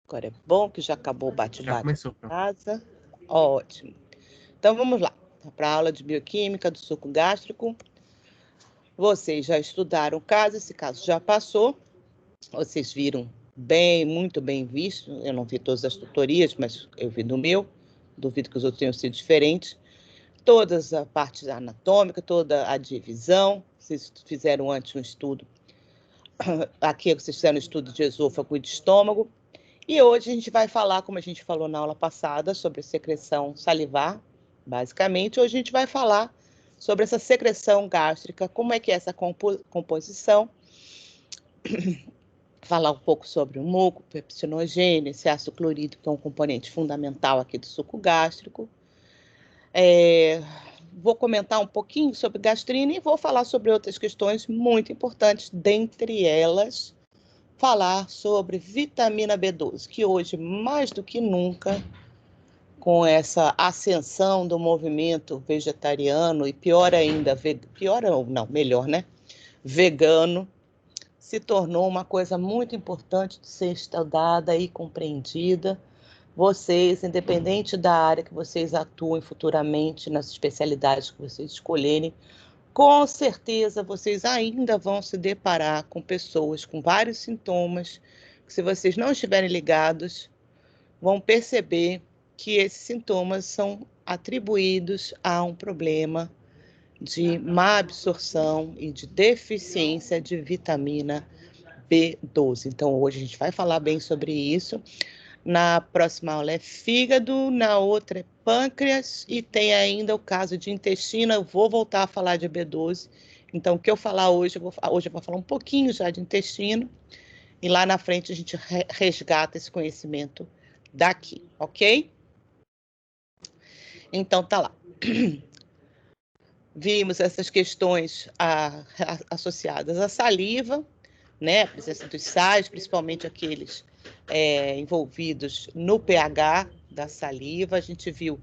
Agora é bom que já acabou o bate-bate. Já começou. Casa. Ótimo. Então, vamos lá. Para a aula de bioquímica do suco gástrico. Vocês já estudaram o caso, esse caso já passou. Vocês viram muito bem visto. Eu não vi todas as tutorias, mas eu vi do meu. Duvido que os outros tenham sido diferentes. Todas a parte anatômica, toda a divisão. Vocês fizeram antes um estudo. Aqui vocês fizeram um estudo de esôfago e de estômago. E hoje a gente vai falar, como a gente falou na aula passada, sobre secreção salivar, basicamente. Hoje a gente vai falar sobre essa secreção gástrica, como é que é essa composição, falar um pouco sobre o muco, pepsinogênio, esse ácido clorídrico, que é um componente fundamental aqui do suco gástrico. Vou comentar um pouquinho sobre gastrina e vou falar sobre outras questões muito importantes, dentre elas, falar sobre vitamina B12, que hoje, mais do que nunca, com essa ascensão do movimento vegetariano e pior ainda, melhor, né? Vegano, se tornou uma coisa muito importante de ser estudada e compreendida. Vocês, independente da área que vocês atuem futuramente, nas especialidades que vocês escolherem, com certeza vocês ainda vão se deparar com pessoas com vários sintomas, que se vocês não estiverem ligados, vão perceber que esses sintomas são atribuídos a um problema de má absorção e de deficiência de vitamina B12. Então, hoje a gente vai falar bem sobre isso. Na próxima aula é fígado, na outra é pâncreas e tem ainda o caso de intestino. Eu vou voltar a falar de B12. Então, o que eu falar hoje, eu vou falar um pouquinho já de intestino e lá na frente a gente resgata esse conhecimento daqui, ok? Então, tá lá. Vimos essas questões associadas à saliva, né? A presença dos sais, principalmente aqueles envolvidos no pH da saliva. A gente viu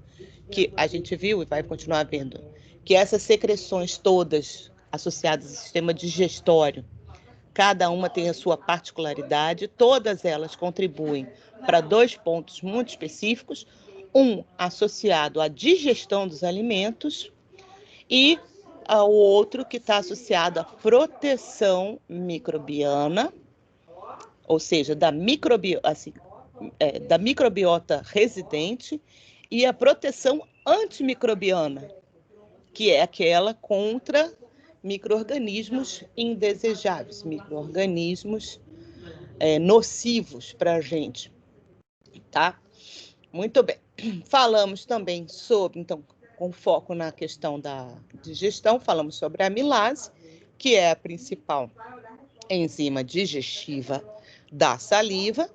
e vai continuar vendo que essas secreções todas associadas ao sistema digestório, cada uma tem a sua particularidade, todas elas contribuem para 2 pontos muito específicos, um associado à digestão dos alimentos e o outro que está associado à proteção microbiana, ou seja, da microbiota residente, e a proteção antimicrobiana, que é aquela contra micro-organismos indesejáveis, micro-organismos nocivos para a gente, tá? Muito bem. Falamos também sobre, então, com foco na questão da digestão, falamos sobre a amilase, que é a principal enzima digestiva da saliva,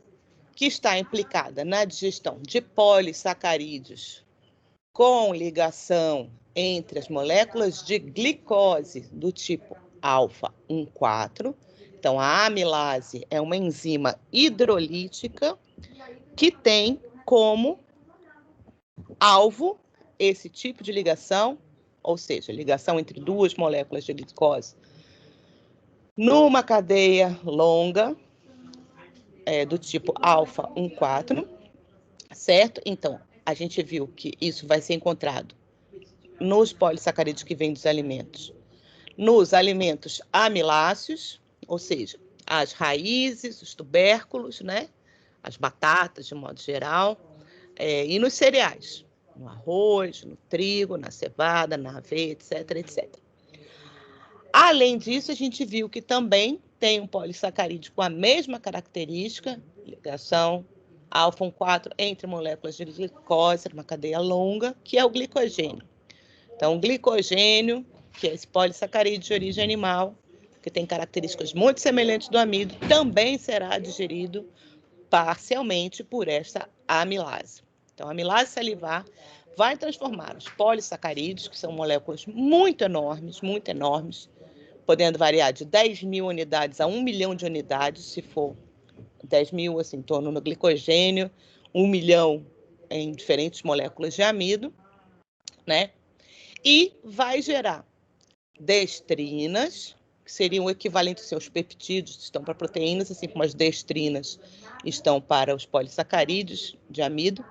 que está implicada na digestão de polissacarídeos com ligação entre as moléculas de glicose do tipo alfa-1,4. Então, a amilase é uma enzima hidrolítica que tem como alvo esse tipo de ligação, ou seja, ligação entre 2 moléculas de glicose numa cadeia longa, do tipo alfa-1,4, certo? Então, a gente viu que isso vai ser encontrado nos polissacarídeos que vêm dos alimentos, nos alimentos amiláceos, ou seja, as raízes, os tubérculos, né? As batatas, de modo geral, e nos cereais, no arroz, no trigo, na cevada, na aveia, etc, etc. Além disso, a gente viu que também tem um polissacarídeo com a mesma característica, ligação alfa-1,4 entre moléculas de glicose, uma cadeia longa, que é o glicogênio. Então, o glicogênio, que é esse polissacarídeo de origem animal, que tem características muito semelhantes do amido, também será digerido parcialmente por essa amilase. Então, a amilase salivar vai transformar os polissacarídeos, que são moléculas muito enormes, podendo variar de 10.000 unidades a 1 milhão de unidades, se for 10.000, assim, em torno do glicogênio, 1 milhão em diferentes moléculas de amido, né? E vai gerar destrinas, que que seriam o equivalente aos peptídeos, estão para proteínas, assim como as destrinas estão para os polissacarídeos de amido.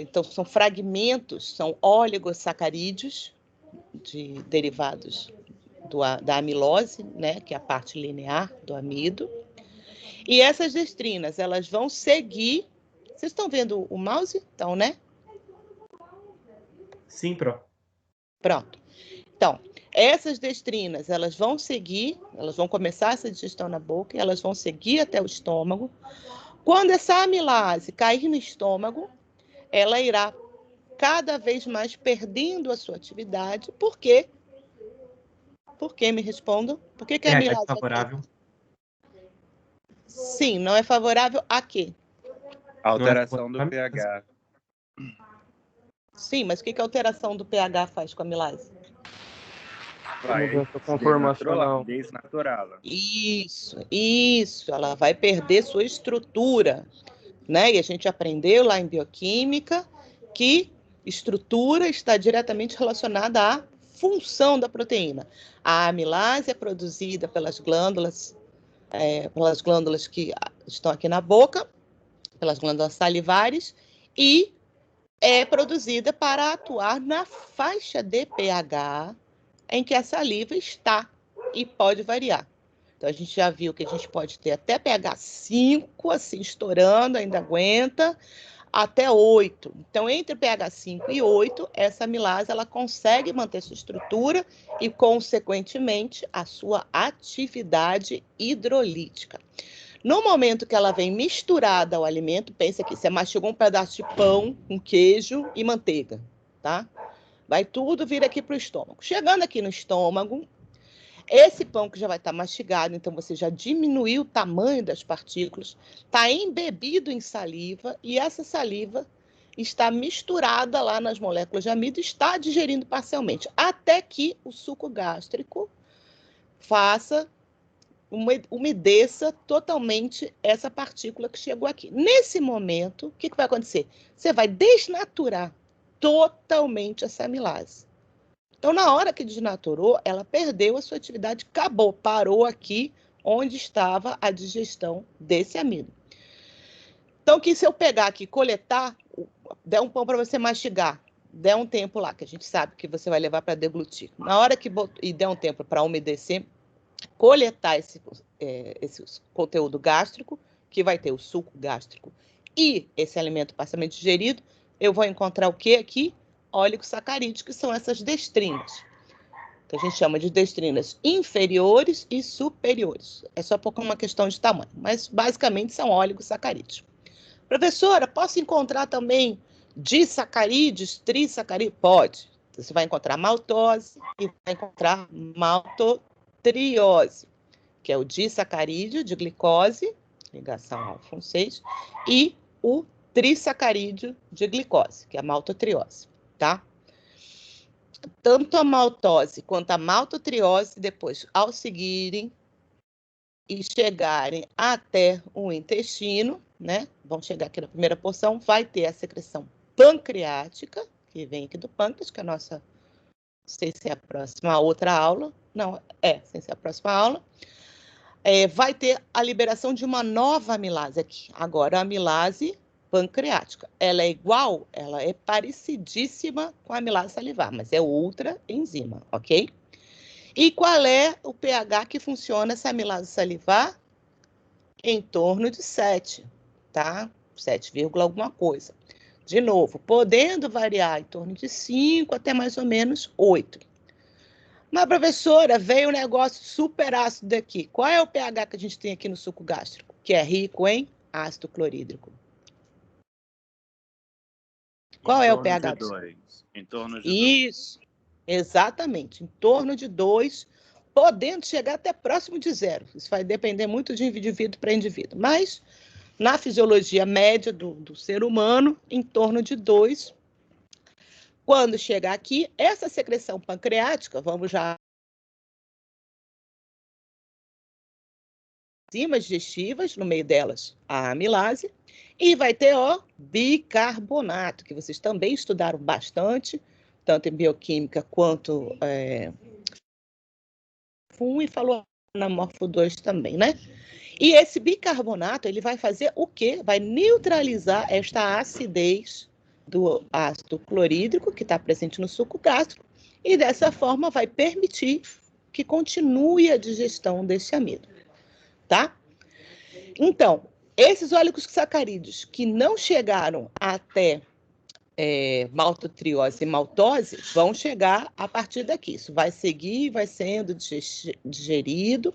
Então, são fragmentos, são oligosacarídeos derivados da amilose, né, que é a parte linear do amido. E essas destrinas, elas vão seguir... Vocês estão vendo o mouse? Então, né? Sim, Pro. Pronto. Então, essas destrinas, elas vão seguir, elas vão começar essa digestão na boca e elas vão seguir até o estômago. Quando essa amilase cair no estômago, ela irá cada vez mais perdendo a sua atividade. Por quê? Por que, me respondam? Por que a amilase... favorável. Sim, não é favorável a quê? A alteração do pH. Sim, mas o que a alteração do pH faz com a amilase? Vai desnaturá-la. Isso, ela vai perder sua estrutura, né? E a gente aprendeu lá em bioquímica que estrutura está diretamente relacionada à função da proteína. A amilase é produzida pelas glândulas que estão aqui na boca, pelas glândulas salivares, e é produzida para atuar na faixa de pH em que a saliva está e pode variar. Então, a gente já viu que a gente pode ter até pH 5, assim, estourando, ainda aguenta, até 8. Então, entre pH 5 e 8, essa amilase ela consegue manter sua estrutura e, consequentemente, a sua atividade hidrolítica. No momento que ela vem misturada ao alimento, pensa que você mastigou um pedaço de pão com queijo e manteiga, tá? Vai tudo vir aqui para o estômago. Chegando aqui no estômago, esse pão que já vai estar mastigado, então você já diminuiu o tamanho das partículas, está embebido em saliva e essa saliva está misturada lá nas moléculas de amido e está digerindo parcialmente, até que o suco gástrico umedeça totalmente essa partícula que chegou aqui. Nesse momento, o que vai acontecer? Você vai desnaturar totalmente essa amilase. Então, na hora que desnaturou, ela perdeu a sua atividade, acabou, parou aqui onde estava a digestão desse amido. Então, que se eu pegar aqui, coletar, der um pão para você mastigar, der um tempo lá, que a gente sabe que você vai levar para deglutir. Na hora que e der um tempo para umedecer, coletar esse conteúdo gástrico, que vai ter o suco gástrico e esse alimento parcialmente digerido, eu vou encontrar o que aqui? Oligosacarídeos, que são essas destrinas, que a gente chama de destrinas inferiores e superiores. É só por uma questão de tamanho, mas basicamente são oligosacarídeos. Professora, posso encontrar também disacarídeos, trissacarídeos? Pode. Você vai encontrar maltose e vai encontrar maltotriose, que é o disacarídeo de glicose, ligação alfa 6, e o trissacarídeo de glicose, que é a maltotriose, tá? Tanto a maltose quanto a maltotriose, depois, ao seguirem e chegarem até o intestino, né? Vão chegar aqui na primeira porção, vai ter a secreção pancreática, que vem aqui do pâncreas, que é a nossa, não sei se é a próxima outra aula, não, sem ser a próxima aula. Vai ter a liberação de uma nova amilase aqui. Agora, a amilase pancreática. Ela é igual, ela é parecidíssima com a amilase salivar, mas é outra enzima, ok? E qual é o pH que funciona essa amilase salivar? Em torno de 7, tá? 7, alguma coisa. De novo, podendo variar em torno de 5 até mais ou menos 8. Mas, professora, veio um negócio super ácido daqui. Qual é o pH que a gente tem aqui no suco gástrico? Que é rico em ácido clorídrico. Qual é o pH? Em torno de 2. Isso, exatamente. Em torno de 2, podendo chegar até próximo de 0. Isso vai depender muito de indivíduo para indivíduo. Mas, na fisiologia média do ser humano, em torno de 2. Quando chegar aqui, essa secreção pancreática, vamos já enzimas digestivas, no meio delas a amilase, e vai ter o bicarbonato, que vocês também estudaram bastante, tanto em bioquímica quanto morfo 1 e falou na morfo 2 também, né? E esse bicarbonato, ele vai fazer o quê? Vai neutralizar esta acidez do ácido clorídrico que está presente no suco gástrico e dessa forma vai permitir que continue a digestão desse amido, tá? Então, esses oligosacarídeos que não chegaram até maltotriose e maltose vão chegar a partir daqui. Isso vai seguir, vai sendo digerido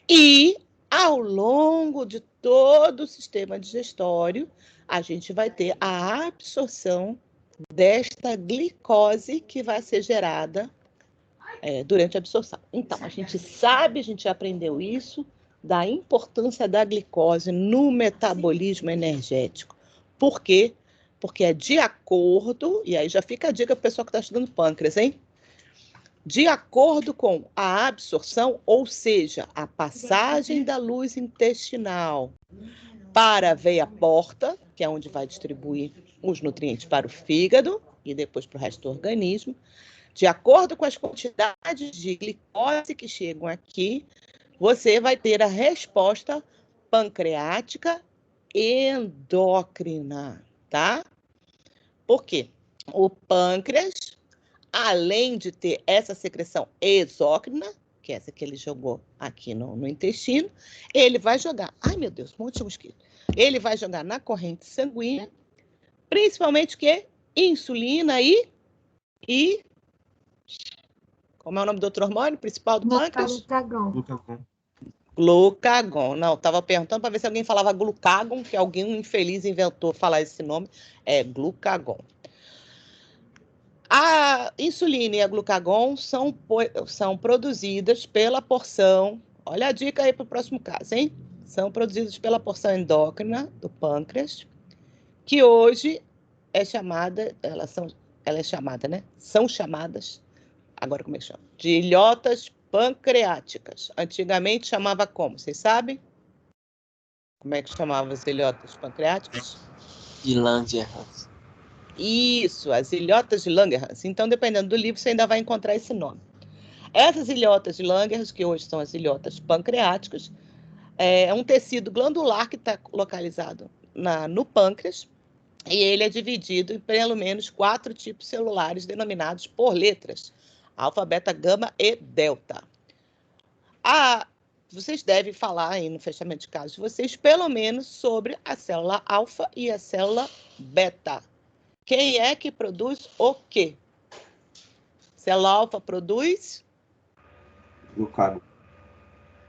e ao longo de todo o sistema digestório, a gente vai ter a absorção desta glicose que vai ser gerada durante a absorção. Então, a gente sabe, a gente aprendeu isso, da importância da glicose no metabolismo energético. Por quê? Porque é de acordo, e aí já fica a dica para o pessoal que está estudando pâncreas, hein? De acordo com a absorção, ou seja, a passagem da luz intestinal para a veia porta, que é onde vai distribuir os nutrientes para o fígado e depois para o resto do organismo, de acordo com as quantidades de glicose que chegam aqui, você vai ter a resposta pancreática endócrina, tá? Por quê? O pâncreas, além de ter essa secreção exócrina, que é essa que ele jogou aqui no intestino, ele vai jogar, ai meu Deus, um monte de mosquito. Ele vai jogar na corrente sanguínea, principalmente o quê? Insulina e como é o nome do outro hormônio principal do pâncreas? Glucagon. Não, estava perguntando para ver se alguém falava glucagon, que alguém infeliz inventou falar esse nome. É glucagon. A insulina e a glucagon são produzidas pela porção, olha a dica aí para o próximo caso, hein? São produzidas pela porção endócrina do pâncreas, que hoje é chamada, ela é chamada, né? São chamadas, agora como é que chama? De ilhotas pancreáticas. Antigamente chamava como? Vocês sabem? Como é que chamava as ilhotas pancreáticas? De Langerhans. Isso, as ilhotas de Langerhans. Então, dependendo do livro, você ainda vai encontrar esse nome. Essas ilhotas de Langerhans, que hoje são as ilhotas pancreáticas, é um tecido glandular que está localizado no pâncreas, e ele é dividido em pelo menos 4 tipos celulares denominados por letras: alfa, beta, gama e delta. Vocês devem falar aí no fechamento de casos de vocês, pelo menos, sobre a célula alfa e a célula beta. Quem é que produz o quê? Célula alfa produz?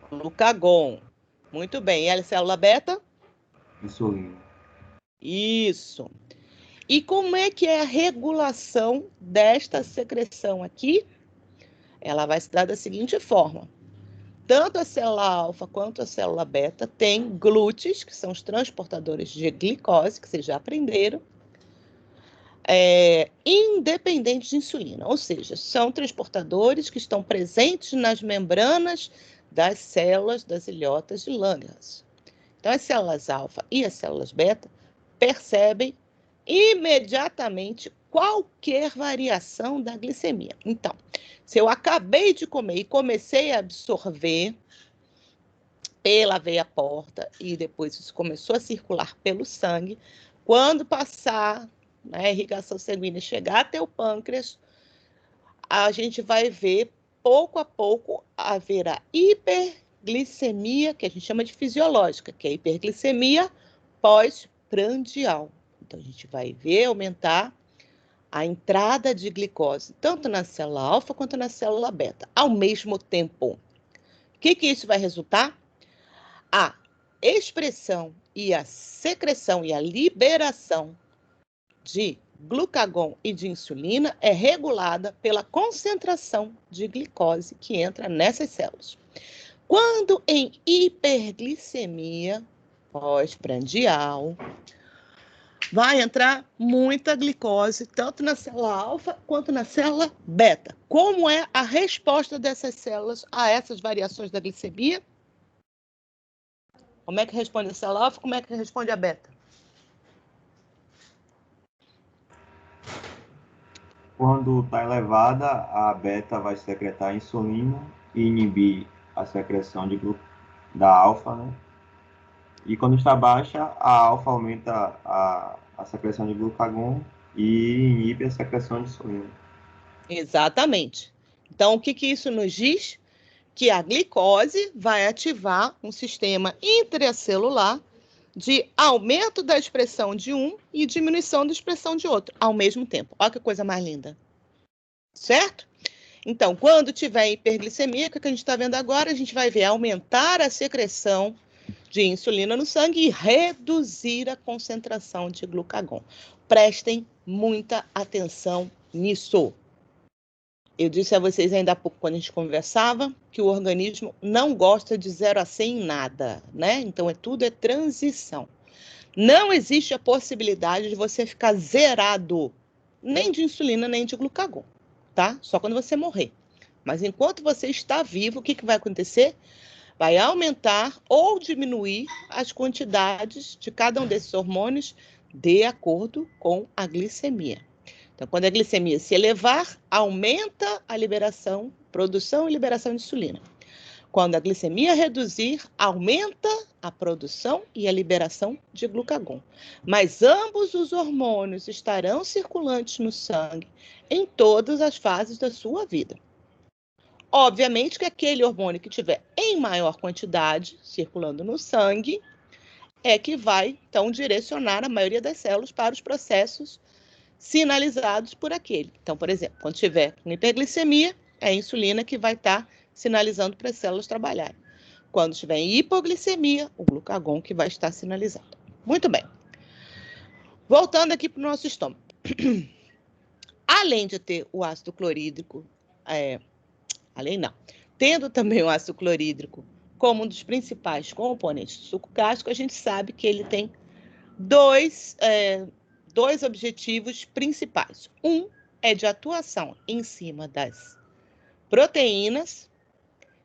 Glucagon. Muito bem. E a célula beta? Insulina. Isso. E como é que é a regulação desta secreção aqui? Ela vai se dar da seguinte forma. Tanto a célula alfa quanto a célula beta têm glúteos, que são os transportadores de glicose, que vocês já aprenderam, independentes de insulina, ou seja, são transportadores que estão presentes nas membranas das células das ilhotas de Langerhans. Então, as células alfa e as células beta percebem imediatamente qualquer variação da glicemia. Então, se eu acabei de comer e comecei a absorver pela veia porta e depois isso começou a circular pelo sangue, quando passar a irrigação sanguínea chegar até o pâncreas, a gente vai ver pouco a pouco haver a hiperglicemia, que a gente chama de fisiológica, que é a hiperglicemia pós-prandial. Então, a gente vai ver aumentar a entrada de glicose, tanto na célula alfa quanto na célula beta, ao mesmo tempo. O que isso vai resultar? A expressão e a secreção e a liberação de glucagon e de insulina é regulada pela concentração de glicose que entra nessas células. Quando em hiperglicemia pós-prandial, vai entrar muita glicose, tanto na célula alfa quanto na célula beta. Como é a resposta dessas células a essas variações da glicemia? Como é que responde a célula alfa? Como é que responde a beta? Quando está elevada, a beta vai secretar insulina e inibir a secreção da alfa, né? E quando está baixa, a alfa aumenta a secreção de glucagon e inibe a secreção de insulina. Exatamente. Então, o que isso nos diz? Que a glicose vai ativar um sistema intracelular de aumento da expressão de um e diminuição da expressão de outro, ao mesmo tempo. Olha que coisa mais linda. Certo? Então, quando tiver hiperglicemia, o que a gente está vendo agora? A gente vai ver aumentar a secreção de insulina no sangue e reduzir a concentração de glucagon. Prestem muita atenção nisso. Eu disse a vocês ainda há pouco, quando a gente conversava, que o organismo não gosta de 0 a 100 em nada, né? Então, tudo é transição. Não existe a possibilidade de você ficar zerado, nem de insulina, nem de glucagon, tá? Só quando você morrer. Mas enquanto você está vivo, o que vai acontecer? Vai aumentar ou diminuir as quantidades de cada um desses hormônios de acordo com a glicemia. Então, quando a glicemia se elevar, aumenta a liberação, produção e liberação de insulina. Quando a glicemia reduzir, aumenta a produção e a liberação de glucagon. Mas ambos os hormônios estarão circulantes no sangue em todas as fases da sua vida. Obviamente que aquele hormônio que tiver em maior quantidade circulando no sangue é que vai, então, direcionar a maioria das células para os processos sinalizados por aquele. Então, por exemplo, quando tiver com hiperglicemia, é a insulina que vai estar sinalizando para as células trabalharem. Quando estiver em hipoglicemia, o glucagon que vai estar sinalizando. Muito bem. Voltando aqui para o nosso estômago. Além de ter o ácido clorídrico, tendo também o ácido clorídrico como um dos principais componentes do suco gástrico, a gente sabe que ele tem dois objetivos principais. Um é de atuação em cima das proteínas,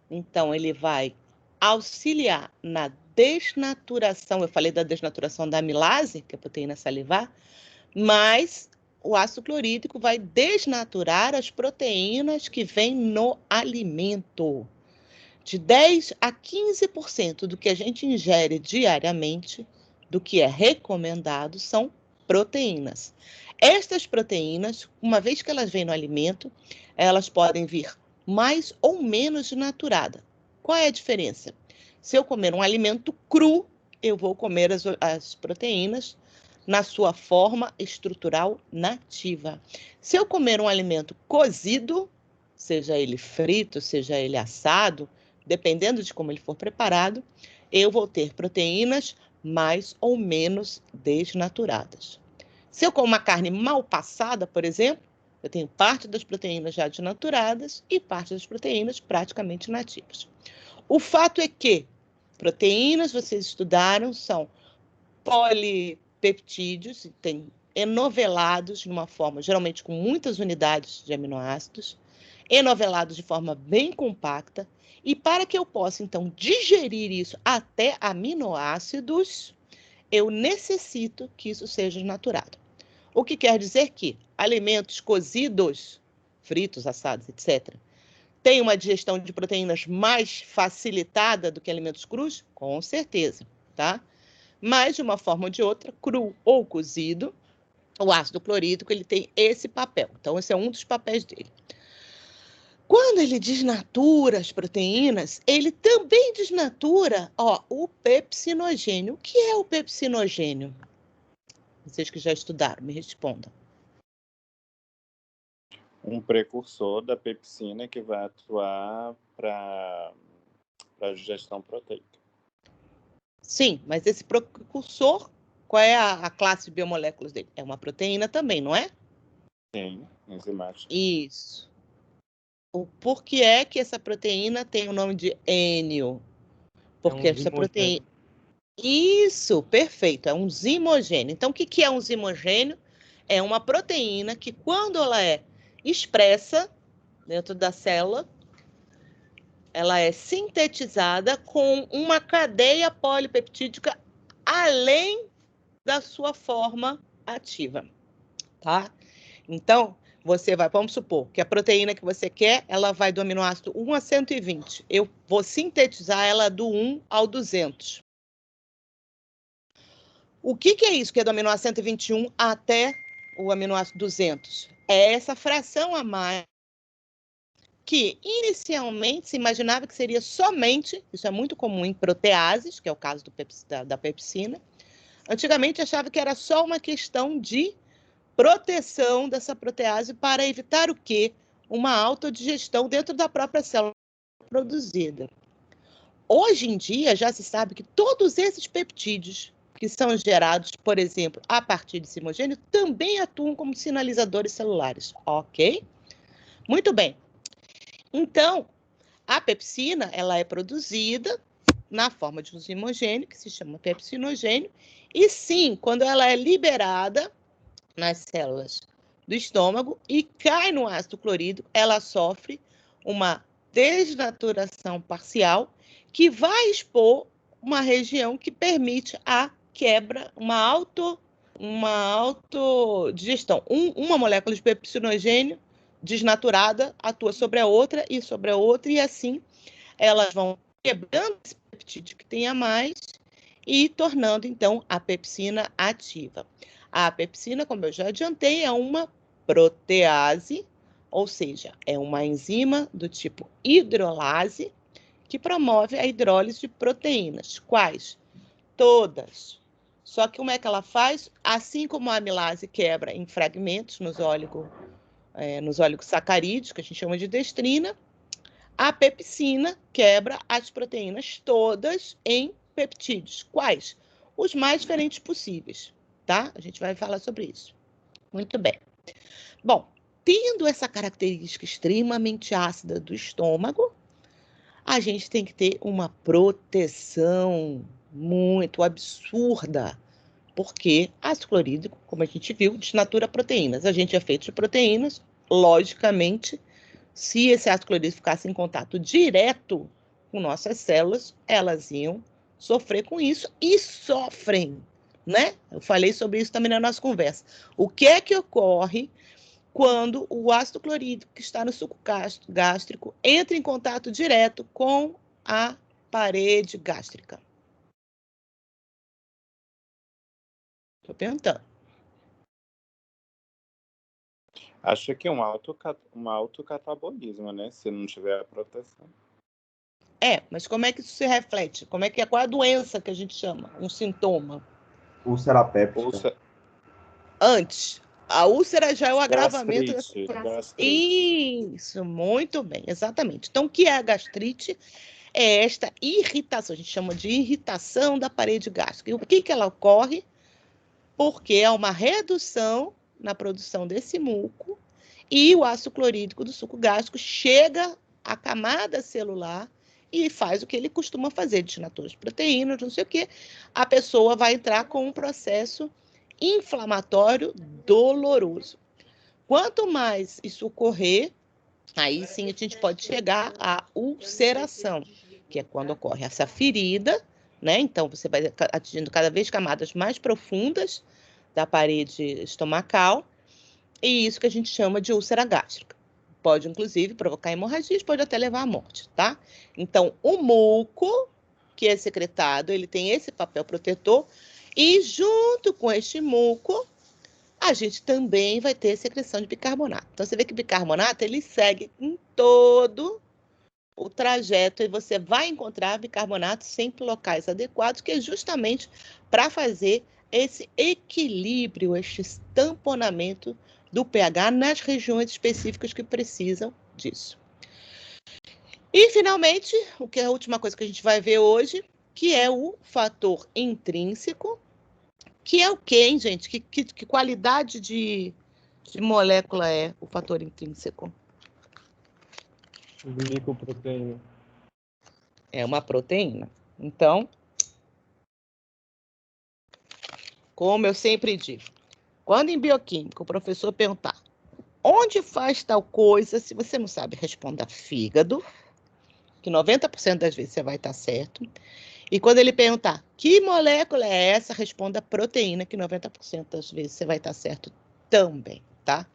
então ele vai auxiliar na desnaturação, eu falei da desnaturação da amilase, que é a proteína salivar, mas o ácido clorídrico vai desnaturar as proteínas que vêm no alimento. De 10 a 15% do que a gente ingere diariamente, do que é recomendado, são proteínas. Estas proteínas, uma vez que elas vêm no alimento, elas podem vir mais ou menos desnaturada. Qual é a diferença? Se eu comer um alimento cru, eu vou comer as proteínas na sua forma estrutural nativa. Se eu comer um alimento cozido, seja ele frito, seja ele assado, dependendo de como ele for preparado, eu vou ter proteínas mais ou menos desnaturadas. Se eu como uma carne mal passada, por exemplo, eu tenho parte das proteínas já desnaturadas e parte das proteínas praticamente nativas. O fato é que proteínas, vocês estudaram, são polipeptídeos, tem enovelados de uma forma, geralmente com muitas unidades de aminoácidos, enovelados de forma bem compacta, e para que eu possa, então, digerir isso até aminoácidos, eu necessito que isso seja desnaturado. O que quer dizer que alimentos cozidos, fritos, assados, etc., têm uma digestão de proteínas mais facilitada do que alimentos crus? Com certeza, tá? Mas, de uma forma ou de outra, cru ou cozido, o ácido clorídrico ele tem esse papel. Então, esse é um dos papéis dele. Quando ele desnatura as proteínas, ele também desnatura o pepsinogênio. O que é o pepsinogênio? Vocês que já estudaram, me respondam. Um precursor da pepsina que vai atuar para a digestão proteica. Sim, mas esse precursor, qual é a classe de biomoléculas dele? É uma proteína também, não é? Sim, enzimática. Isso. Por que é que essa proteína tem o nome de Enio? Porque essa proteína... Isso, perfeito, é um zimogênio. Então, o que é um zimogênio? É uma proteína que, quando ela é expressa dentro da célula, ela é sintetizada com uma cadeia polipeptídica além da sua forma ativa, tá? Então, você vai, vamos supor, que a proteína que você quer, ela vai do aminoácido 1 a 120. Eu vou sintetizar ela do 1 ao 200. O que é isso que é do aminoácido 121 até o aminoácido 200? É essa fração a mais que inicialmente se imaginava que seria somente, isso é muito comum em proteases, que é o caso da pepsina. Antigamente achava que era só uma questão de proteção dessa protease para evitar o quê? Uma autodigestão dentro da própria célula produzida. Hoje em dia já se sabe que todos esses peptídeos que são gerados, por exemplo, a partir de simogênio, também atuam como sinalizadores celulares, ok? Muito bem. Então, a pepsina, ela é produzida na forma de um simogênio, que se chama pepsinogênio, e sim, quando ela é liberada nas células do estômago e cai no ácido clorídrico, ela sofre uma desnaturação parcial que vai expor uma região que permite a quebra, uma autodigestão. Uma molécula de pepsinogênio desnaturada atua sobre a outra, e assim elas vão quebrando esse peptídeo que tem a mais e tornando, então, a pepsina ativa. A pepsina, como eu já adiantei, é uma protease, ou seja, é uma enzima do tipo hidrolase que promove a hidrólise de proteínas. Quais? Todas. Só que como é que ela faz? Assim como a amilase quebra em fragmentos nos oligosacarídeos, que a gente chama de destrina, a pepsina quebra as proteínas todas em peptídeos. Quais? Os mais diferentes possíveis, tá? A gente vai falar sobre isso. Muito bem. Bom, tendo essa característica extremamente ácida do estômago, a gente tem que ter uma proteção muito absurda, porque ácido clorídrico, como a gente viu, desnatura proteínas. A gente é feito de proteínas, logicamente, se esse ácido clorídrico ficasse em contato direto com nossas células, elas iam sofrer com isso e sofrem, né? Eu falei sobre isso também na nossa conversa. O que é que ocorre quando o ácido clorídrico que está no suco gástrico entra em contato direto com a parede gástrica? Estou perguntando. Acho que é um autocatabolismo, né? Se não tiver a proteção. Mas como é que isso se reflete? Qual é a doença que a gente chama? Um sintoma? Úlcera péptica. Antes. A úlcera já é o agravamento. Gastrite. Isso, muito bem, exatamente. Então, o que é a gastrite? É esta irritação, a gente chama de irritação da parede gástrica. E o que ela ocorre? Porque há uma redução na produção desse muco e o ácido clorídrico do suco gástrico chega à camada celular e faz o que ele costuma fazer, desnatura as proteínas, não sei o quê. A pessoa vai entrar com um processo inflamatório doloroso. Quanto mais isso ocorrer, aí sim a gente pode chegar à ulceração, que é quando ocorre essa ferida, né? Então você vai atingindo cada vez camadas mais profundas da parede estomacal, e isso que a gente chama de úlcera gástrica. Pode, inclusive, provocar hemorragias, pode até levar à morte, tá? Então, o muco que é secretado, ele tem esse papel protetor, e junto com este muco, a gente também vai ter secreção de bicarbonato. Então, você vê que o bicarbonato, ele segue em todo o trajeto e você vai encontrar bicarbonato sempre em locais adequados, que é justamente para fazer esse equilíbrio, este tamponamento do pH nas regiões específicas que precisam disso. E, finalmente, a última coisa que a gente vai ver hoje, que é o fator intrínseco, que é o quê, hein, gente? Que qualidade de molécula é o fator intrínseco? Glicoproteína. É uma proteína. Então, como eu sempre digo, quando em bioquímica o professor perguntar onde faz tal coisa, se você não sabe, responda fígado, que 90% das vezes você vai estar certo. E quando ele perguntar que molécula é essa, responda proteína, que 90% das vezes você vai estar certo também, tá?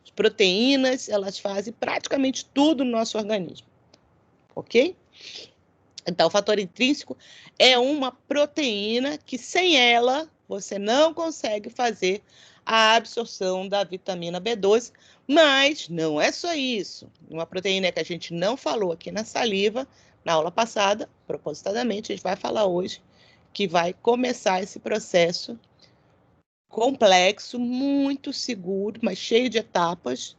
As proteínas, elas fazem praticamente tudo no nosso organismo, ok? Então, o fator intrínseco é uma proteína que, sem ela, você não consegue fazer a absorção da vitamina B12, mas não é só isso. Uma proteína que a gente não falou aqui na saliva, na aula passada, propositadamente, a gente vai falar hoje, que vai começar esse processo complexo, muito seguro, mas cheio de etapas,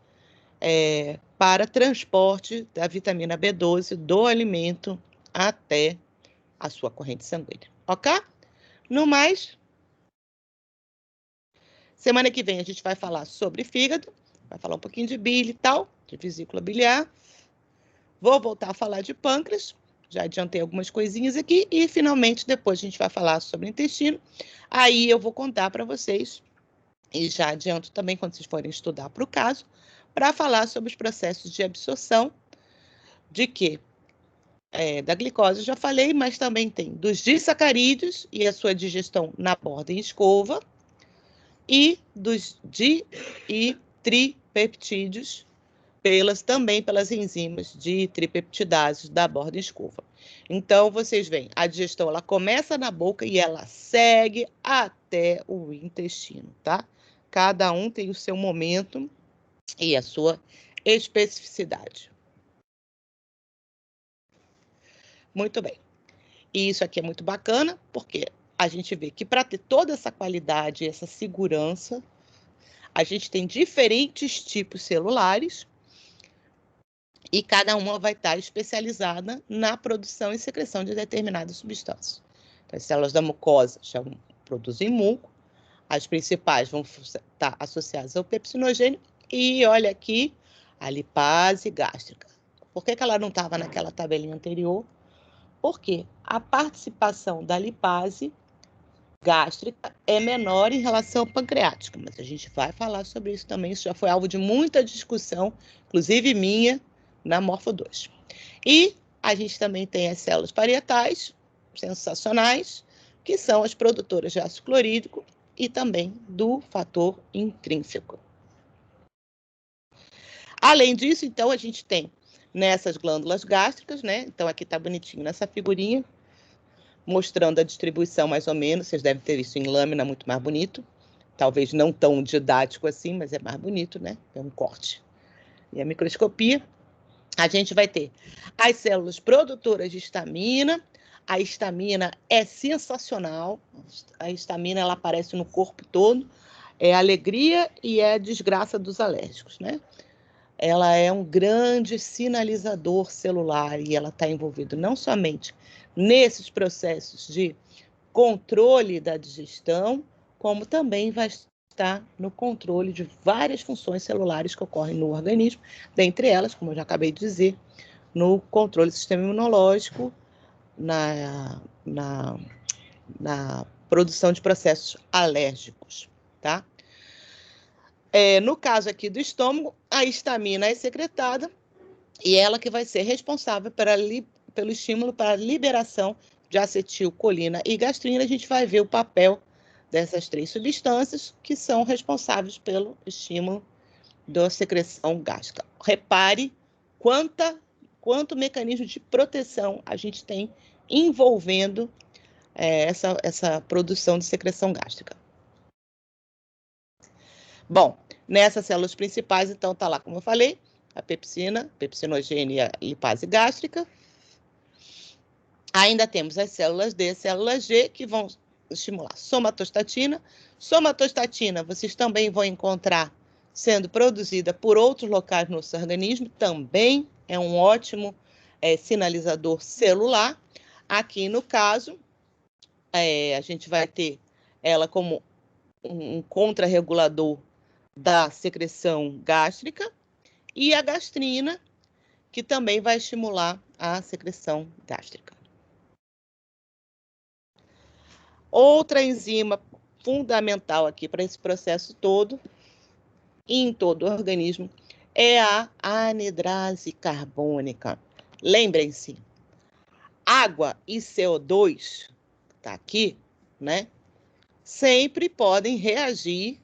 para transporte da vitamina B12 do alimento até a sua corrente sanguínea, ok? No mais, semana que vem a gente vai falar sobre fígado, vai falar um pouquinho de bile e tal, de vesícula biliar. Vou voltar a falar de pâncreas, já adiantei algumas coisinhas aqui, e finalmente depois a gente vai falar sobre intestino. Aí eu vou contar para vocês, e já adianto também quando vocês forem estudar para o caso, para falar sobre os processos de absorção de quê? Da glicose, eu já falei, mas também tem dos disacarídeos e a sua digestão na borda em escova, e dos di e tripeptídeos, também pelas enzimas de tripeptidases da borda em escova. Então, vocês veem, a digestão ela começa na boca e ela segue até o intestino, tá? Cada um tem o seu momento e a sua especificidade. Muito bem. E isso aqui é muito bacana, porque a gente vê que para ter toda essa qualidade, essa segurança, a gente tem diferentes tipos celulares e cada uma vai estar especializada na produção e secreção de determinadas substâncias. Então, as células da mucosa já produzem muco, as principais vão estar associadas ao pepsinogênio e, olha aqui, a lipase gástrica. Por que ela não estava naquela tabelinha anterior? Porque a participação da lipase gástrica é menor em relação à pancreática, mas a gente vai falar sobre isso também, isso já foi alvo de muita discussão, inclusive minha, na Morfo 2. E a gente também tem as células parietais, sensacionais, que são as produtoras de ácido clorídrico e também do fator intrínseco. Além disso, então, a gente tem nessas glândulas gástricas, né? Então, aqui está bonitinho nessa figurinha, mostrando a distribuição mais ou menos. Vocês devem ter visto em lâmina, muito mais bonito. Talvez não tão didático assim, mas é mais bonito, né? É um corte. E a microscopia, a gente vai ter as células produtoras de histamina. A histamina é sensacional. A histamina, ela aparece no corpo todo. É a alegria e é a desgraça dos alérgicos, né? Ela é um grande sinalizador celular e ela está envolvida não somente nesses processos de controle da digestão, como também vai estar no controle de várias funções celulares que ocorrem no organismo, dentre elas, como eu já acabei de dizer, no controle do sistema imunológico, na produção de processos alérgicos, tá? No caso aqui do estômago, a histamina é secretada e ela que vai ser responsável pelo estímulo para a liberação de acetilcolina e gastrina. A gente vai ver o papel dessas três substâncias que são responsáveis pelo estímulo da secreção gástrica. Repare quanto mecanismo de proteção a gente tem envolvendo essa produção de secreção gástrica. Bom, nessas células principais, então, está lá, como eu falei, a pepsina, pepsinogênio e a lipase gástrica. Ainda temos as células D, células G, que vão estimular somatostatina. Somatostatina, vocês também vão encontrar sendo produzida por outros locais no nosso organismo, também é um ótimo sinalizador celular. Aqui, no caso, a gente vai ter ela como um contrarregulador da secreção gástrica, e a gastrina, que também vai estimular a secreção gástrica. Outra enzima fundamental aqui para esse processo todo, e em todo o organismo, é a anidrase carbônica. Lembrem-se, água e CO2, está aqui, né? Sempre podem reagir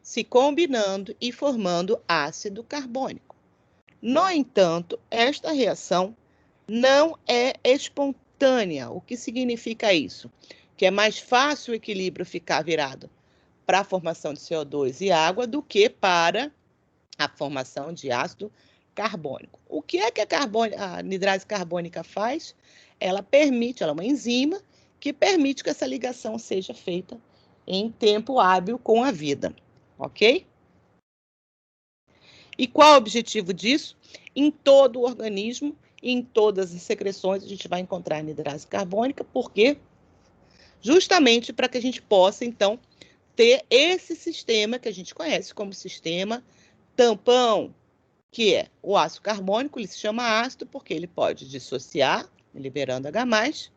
se combinando e formando ácido carbônico. No entanto, esta reação não é espontânea. O que significa isso? Que é mais fácil o equilíbrio ficar virado para a formação de CO2 e água do que para a formação de ácido carbônico. O que é que a anidrase carbônica faz? Ela é uma enzima que permite que essa ligação seja feita em tempo hábil com a vida, ok? E qual é o objetivo disso? Em todo o organismo, em todas as secreções, a gente vai encontrar anidrase carbônica, porque justamente para que a gente possa, então, ter esse sistema que a gente conhece como sistema tampão, que é o ácido carbônico. Ele se chama ácido porque ele pode dissociar, liberando H+,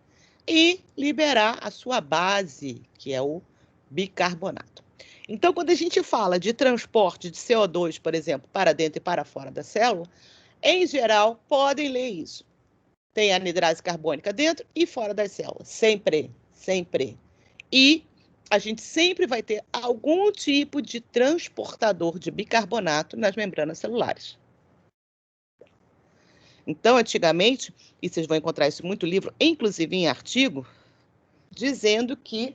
e liberar a sua base, que é o bicarbonato. Então, quando a gente fala de transporte de CO2, por exemplo, para dentro e para fora da célula, em geral, podem ler isso. Tem anidrase carbônica dentro e fora das células, sempre, sempre. E a gente sempre vai ter algum tipo de transportador de bicarbonato nas membranas celulares. Então, antigamente, e vocês vão encontrar isso em muito livro, inclusive em artigo, dizendo que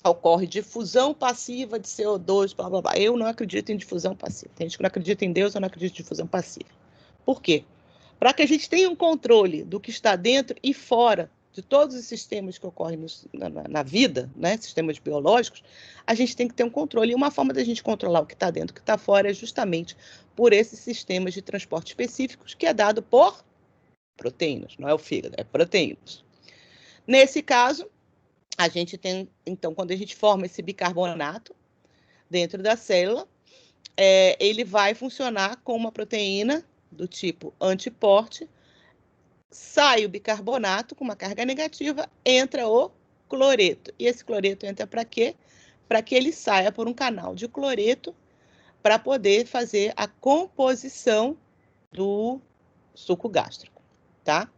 ocorre difusão passiva de CO2, blá, blá, blá. Eu não acredito em difusão passiva. Tem gente que não acredita em Deus, eu não acredito em difusão passiva. Por quê? Para que a gente tenha um controle do que está dentro e fora de todos os sistemas que ocorrem na vida, né, sistemas biológicos, a gente tem que ter um controle. E uma forma da gente controlar o que está dentro e o que está fora é justamente por esses sistemas de transporte específicos, que é dado por proteínas, não é o fígado, é proteínas. Nesse caso, a gente tem, então, quando a gente forma esse bicarbonato dentro da célula, ele vai funcionar com uma proteína do tipo antiporte. Sai o bicarbonato com uma carga negativa, entra o cloreto. E esse cloreto entra para quê? Para que ele saia por um canal de cloreto para poder fazer a composição do suco gástrico, tá?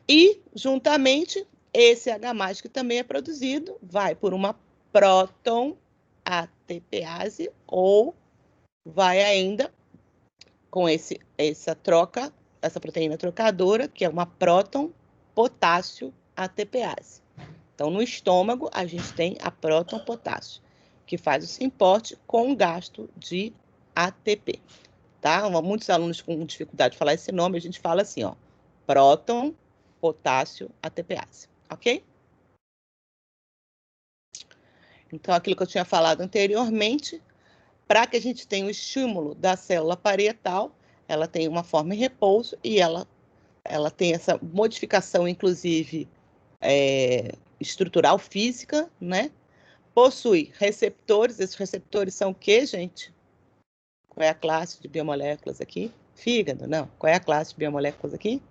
E, juntamente, esse H+, que também é produzido, vai por uma próton ATPase ou vai ainda com essa troca, essa proteína trocadora, que é uma próton potássio ATPase. Então, no estômago, a gente tem a próton potássio, que faz o simporte com gasto de ATP. Tá? Muitos alunos com dificuldade de falar esse nome, a gente fala assim, ó, próton potássio ATPase, ok? Então, aquilo que eu tinha falado anteriormente, para que a gente tenha o estímulo da célula parietal, ela tem uma forma em repouso e ela tem essa modificação, inclusive, estrutural, física, né? Possui receptores. Esses receptores são o quê, gente? Qual é a classe de biomoléculas aqui? Fígado, não. Qual é a classe de biomoléculas aqui?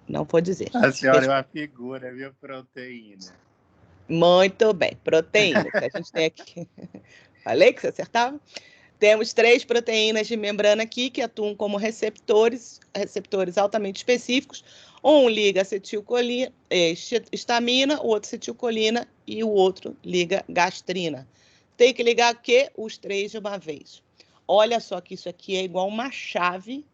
Não vou dizer. A senhora é uma figura, viu? Proteína. Muito bem. Proteína, que a gente tem aqui. Falei que você acertava? Temos 3 proteínas de membrana aqui que atuam como receptores altamente específicos. Um liga histamina, o outro acetilcolina e o outro liga gastrina. Tem que ligar o quê? Os 3 de uma vez. Olha só que isso aqui é igual uma chave.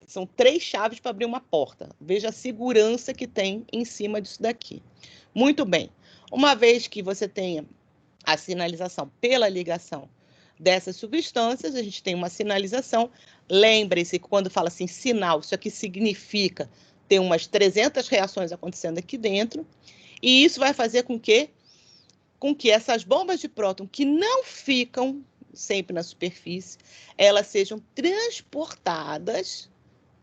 São 3 chaves para abrir uma porta. Veja a segurança que tem em cima disso daqui. Muito bem. Uma vez que você tenha a sinalização pela ligação dessas substâncias, a gente tem uma sinalização. Lembre-se que quando fala assim, sinal, isso aqui significa ter umas 300 reações acontecendo aqui dentro, e isso vai fazer com que essas bombas de próton, que não ficam sempre na superfície, elas sejam transportadas,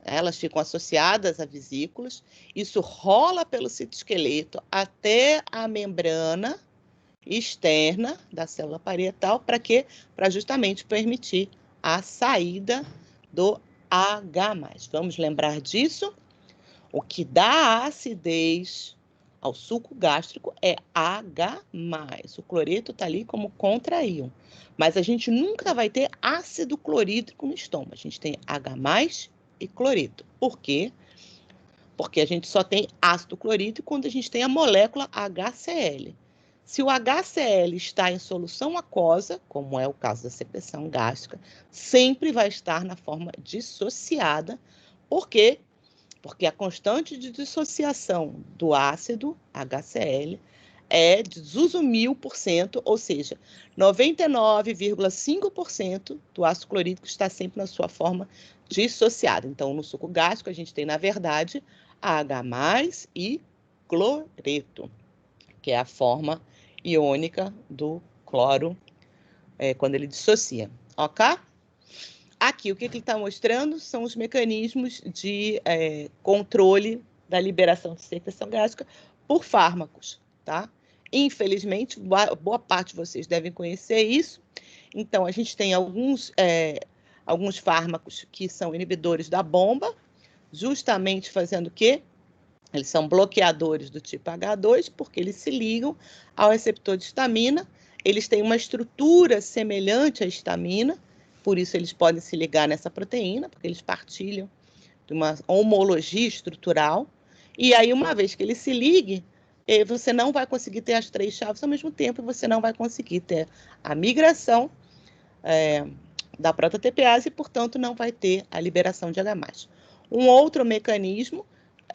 elas ficam associadas a vesículas, isso rola pelo citoesqueleto até a membrana externa da célula parietal, para quê? Para justamente permitir a saída do H+. Vamos lembrar disso? O que dá acidez ao suco gástrico é H+. O cloreto está ali como contraíon. Mas a gente nunca vai ter ácido clorídrico no estômago. A gente tem H+ e cloreto. Por quê? porque a gente só tem ácido clorídrico quando a gente tem a molécula HCl. Se o HCl está em solução aquosa, como é o caso da secreção gástrica, sempre vai estar na forma dissociada. Por quê? Porque a constante de dissociação do ácido HCl é de desuso 1000%, ou seja, 99,5% do ácido clorídrico está sempre na sua forma dissociada. Então, no suco gástrico, a gente tem, na verdade, H+ e cloreto, que é a forma iônica do cloro quando ele dissocia, ok? Aqui, o que ele está mostrando são os mecanismos de controle da liberação de secreção gástrica por fármacos, tá? Infelizmente, boa parte de vocês devem conhecer isso. Então, a gente tem alguns fármacos que são inibidores da bomba, justamente fazendo o quê? Eles são bloqueadores do tipo H2, porque eles se ligam ao receptor de histamina. Eles têm uma estrutura semelhante à histamina, por isso eles podem se ligar nessa proteína, porque eles partilham de uma homologia estrutural. E aí, uma vez que ele se ligue, você não vai conseguir ter as 3 chaves ao mesmo tempo, e você não vai conseguir ter a migração da proto-TPase e, portanto, não vai ter a liberação de H+. Um outro mecanismo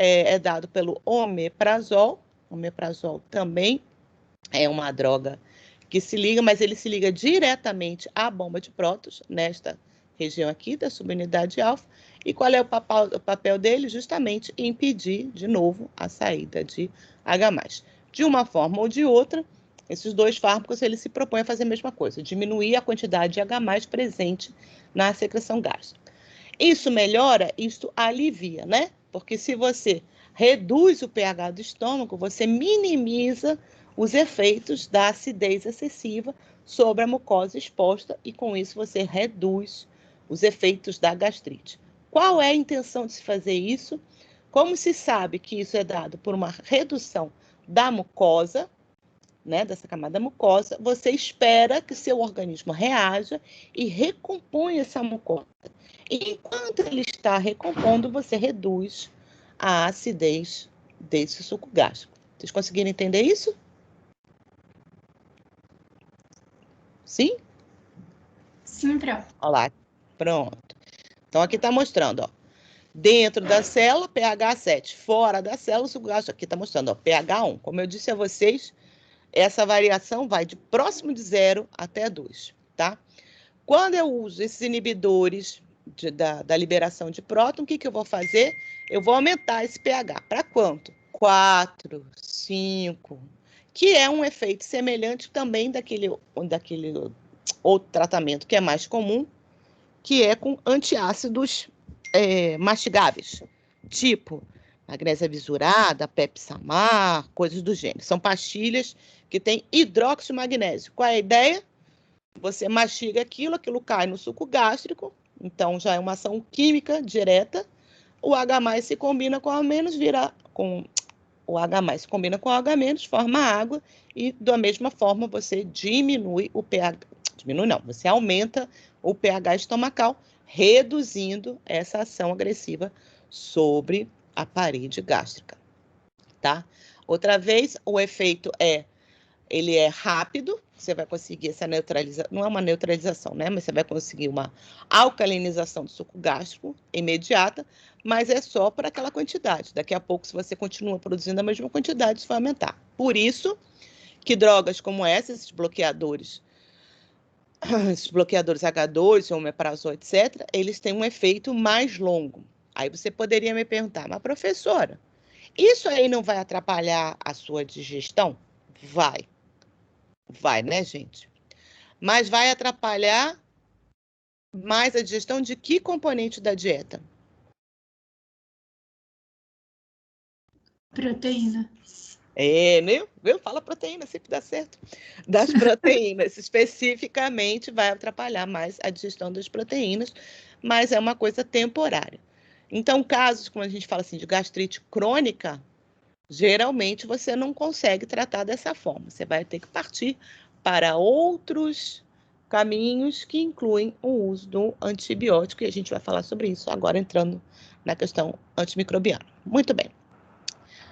é dado pelo omeprazol. O omeprazol também é uma droga que se liga, mas ele se liga diretamente à bomba de prótons, nesta região aqui da subunidade alfa. E qual é o papel dele? Justamente impedir, de novo, a saída de H+. De uma forma ou de outra, esses 2 fármacos eles se propõem a fazer a mesma coisa, diminuir a quantidade de H+ presente na secreção gástrica. Isso melhora, isso alivia, né? Porque se você reduz o pH do estômago, você minimiza os efeitos da acidez excessiva sobre a mucosa exposta e, com isso, você reduz os efeitos da gastrite. Qual é a intenção de se fazer isso? Como se sabe que isso é dado por uma redução da mucosa, né, dessa camada mucosa, você espera que seu organismo reaja e recomponha essa mucosa. E enquanto ele está recompondo, você reduz a acidez desse suco gástrico. Vocês conseguiram entender isso? Sim? Sim, Pro. Olha lá, pronto. Então, aqui está mostrando, ó. Dentro da célula, pH 7. Fora da célula, o suco gástrico aqui está mostrando, ó, pH 1. Como eu disse a vocês, essa variação vai de próximo de 0 até 2, tá? Quando eu uso esses inibidores da liberação de próton, o que eu vou fazer? Eu vou aumentar esse pH. Para quanto? 4, 5, que é um efeito semelhante também daquele outro tratamento que é mais comum, que é com antiácidos mastigáveis, tipo magnésia visurada, Pepsamar, coisas do gênero. São pastilhas que têm hidroximagnésio. Qual é a ideia? Você mastiga aquilo cai no suco gástrico, então já é uma ação química direta. O H+ se combina com o H-, o H+ se combina com o H-, forma água, e da mesma forma você diminui o pH. Diminui não, você aumenta o pH estomacal, reduzindo essa ação agressiva sobre a parede gástrica, tá? Outra vez, o efeito ele é rápido, você vai conseguir essa neutralização, não é uma neutralização, né? Mas você vai conseguir uma alcalinização do suco gástrico imediata, mas é só para aquela quantidade. Daqui a pouco, se você continua produzindo a mesma quantidade, isso vai aumentar. Por isso que drogas como esses bloqueadores H2, omeprazol, etc., eles têm um efeito mais longo. Aí você poderia me perguntar, mas professora, isso aí não vai atrapalhar a sua digestão? Vai. Vai, né, gente? Mas vai atrapalhar mais a digestão de que componente da dieta? Proteína. Viu? Fala proteína, sempre dá certo. Das proteínas, especificamente, vai atrapalhar mais a digestão das proteínas, mas é uma coisa temporária. Então, casos, como a gente fala assim, de gastrite crônica, geralmente você não consegue tratar dessa forma. Você vai ter que partir para outros caminhos que incluem o uso do antibiótico, e a gente vai falar sobre isso agora entrando na questão antimicrobiana. Muito bem.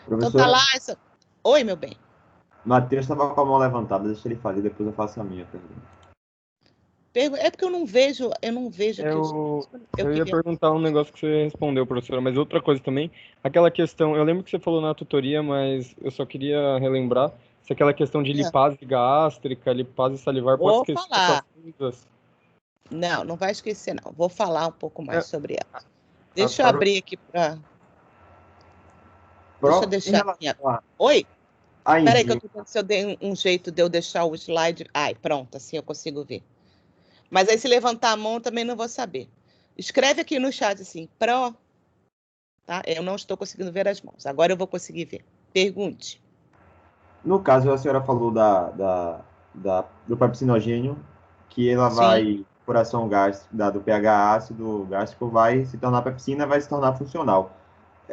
Então tá Professora, lá essa... Oi, meu bem. Matheus estava com a mão levantada, deixa ele fazer, depois eu faço a minha pergunta. É porque eu não vejo aqui os... Eu ia queria... perguntar um negócio que você respondeu, professora, mas outra coisa também, aquela questão, eu lembro que você falou na tutoria, mas eu só queria relembrar se aquela questão de lipase gástrica, lipase salivar, pode Vou esquecer falar. essas coisas. Não vai esquecer, não. Vou falar um pouco mais sobre ela. Deixa eu Agora, abrir aqui para... Pro, Deixa eu em deixar... relação Oi? à Espera aí que eu enzima, tô vendo se eu dei um jeito de eu deixar o slide... Ai, pronto, assim eu consigo ver. Mas aí se levantar a mão também não vou saber. Escreve aqui no chat assim, tá? Eu não estou conseguindo ver as mãos. Agora eu vou conseguir ver. Pergunte. no caso, a senhora falou do pepsinogênio, que ela Sim. vai, por ação gástrica, do pH ácido gástrico, vai se tornar pepsina, vai se tornar funcional.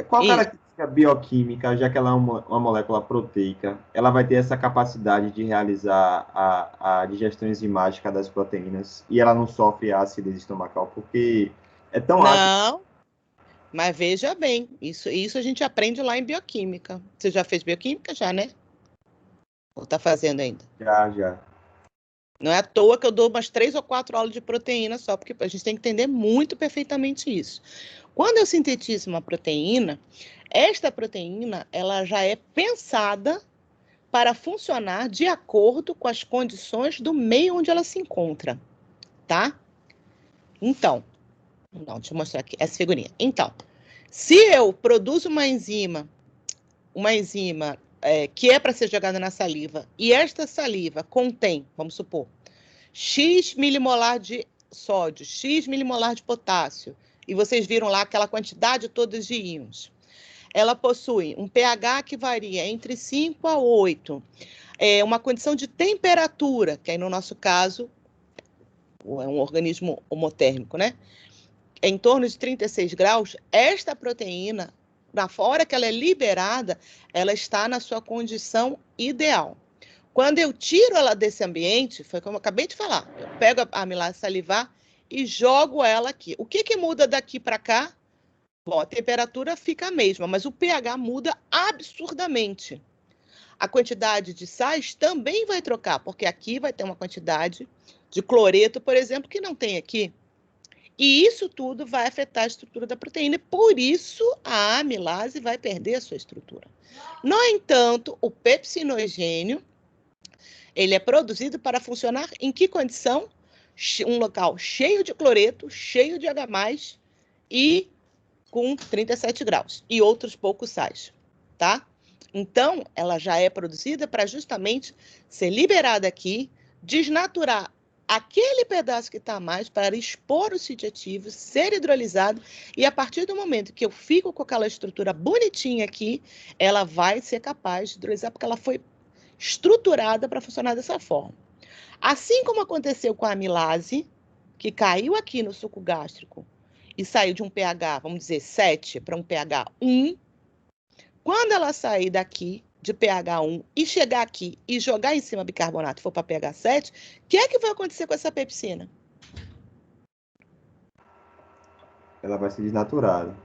Qual Isso. característica bioquímica, já que ela é uma molécula proteica, ela vai ter essa capacidade de realizar a digestão enzimática das proteínas e ela não sofre acidez estomacal, porque é tão ácido. Não, mas veja bem, isso a gente aprende lá em bioquímica. Você já fez bioquímica já, né? Ou está fazendo ainda? Já. Não é à toa que eu dou umas 3 ou 4 aulas de proteína só, porque a gente tem que entender muito perfeitamente isso. Quando eu sintetizo uma proteína, esta proteína ela já é pensada para funcionar de acordo com as condições do meio onde ela se encontra, tá? Então, deixa eu mostrar aqui essa figurinha. Então, se eu produzo uma enzima que é para ser jogada na saliva, e esta saliva contém, vamos supor, X milimolar de sódio, X milimolar de potássio, e vocês viram lá aquela quantidade toda de íons. Ela possui um pH que varia entre 5 a 8, uma condição de temperatura, que aí no nosso caso é um organismo homotérmico, né? Em torno de 36 graus, esta proteína, na hora que ela é liberada, ela está na sua condição ideal. Quando eu tiro ela desse ambiente, foi como eu acabei de falar, eu pego a amilase salivar e jogo ela aqui. O que muda daqui para cá? Bom, a temperatura fica a mesma, mas o pH muda absurdamente. A quantidade de sais também vai trocar, porque aqui vai ter uma quantidade de cloreto, por exemplo, que não tem aqui. E isso tudo vai afetar a estrutura da proteína, e por isso a amilase vai perder a sua estrutura. No entanto, o pepsinogênio, ele é produzido para funcionar em que condição? Um local cheio de cloreto, cheio de H+, e com 37 graus, e outros poucos sais, tá? Então, ela já é produzida para justamente ser liberada aqui, desnaturar aquele pedaço que está a mais para expor o sítio ativo, ser hidrolisado, e a partir do momento que eu fico com aquela estrutura bonitinha aqui, ela vai ser capaz de hidrolisar, porque ela foi estruturada para funcionar dessa forma. Assim como aconteceu com a amilase, que caiu aqui no suco gástrico e saiu de um pH, vamos dizer, 7 para um pH 1, quando ela sair daqui de pH 1 e chegar aqui e jogar em cima bicarbonato e for para pH 7, o que é que vai acontecer com essa pepsina? Ela vai ser desnaturada.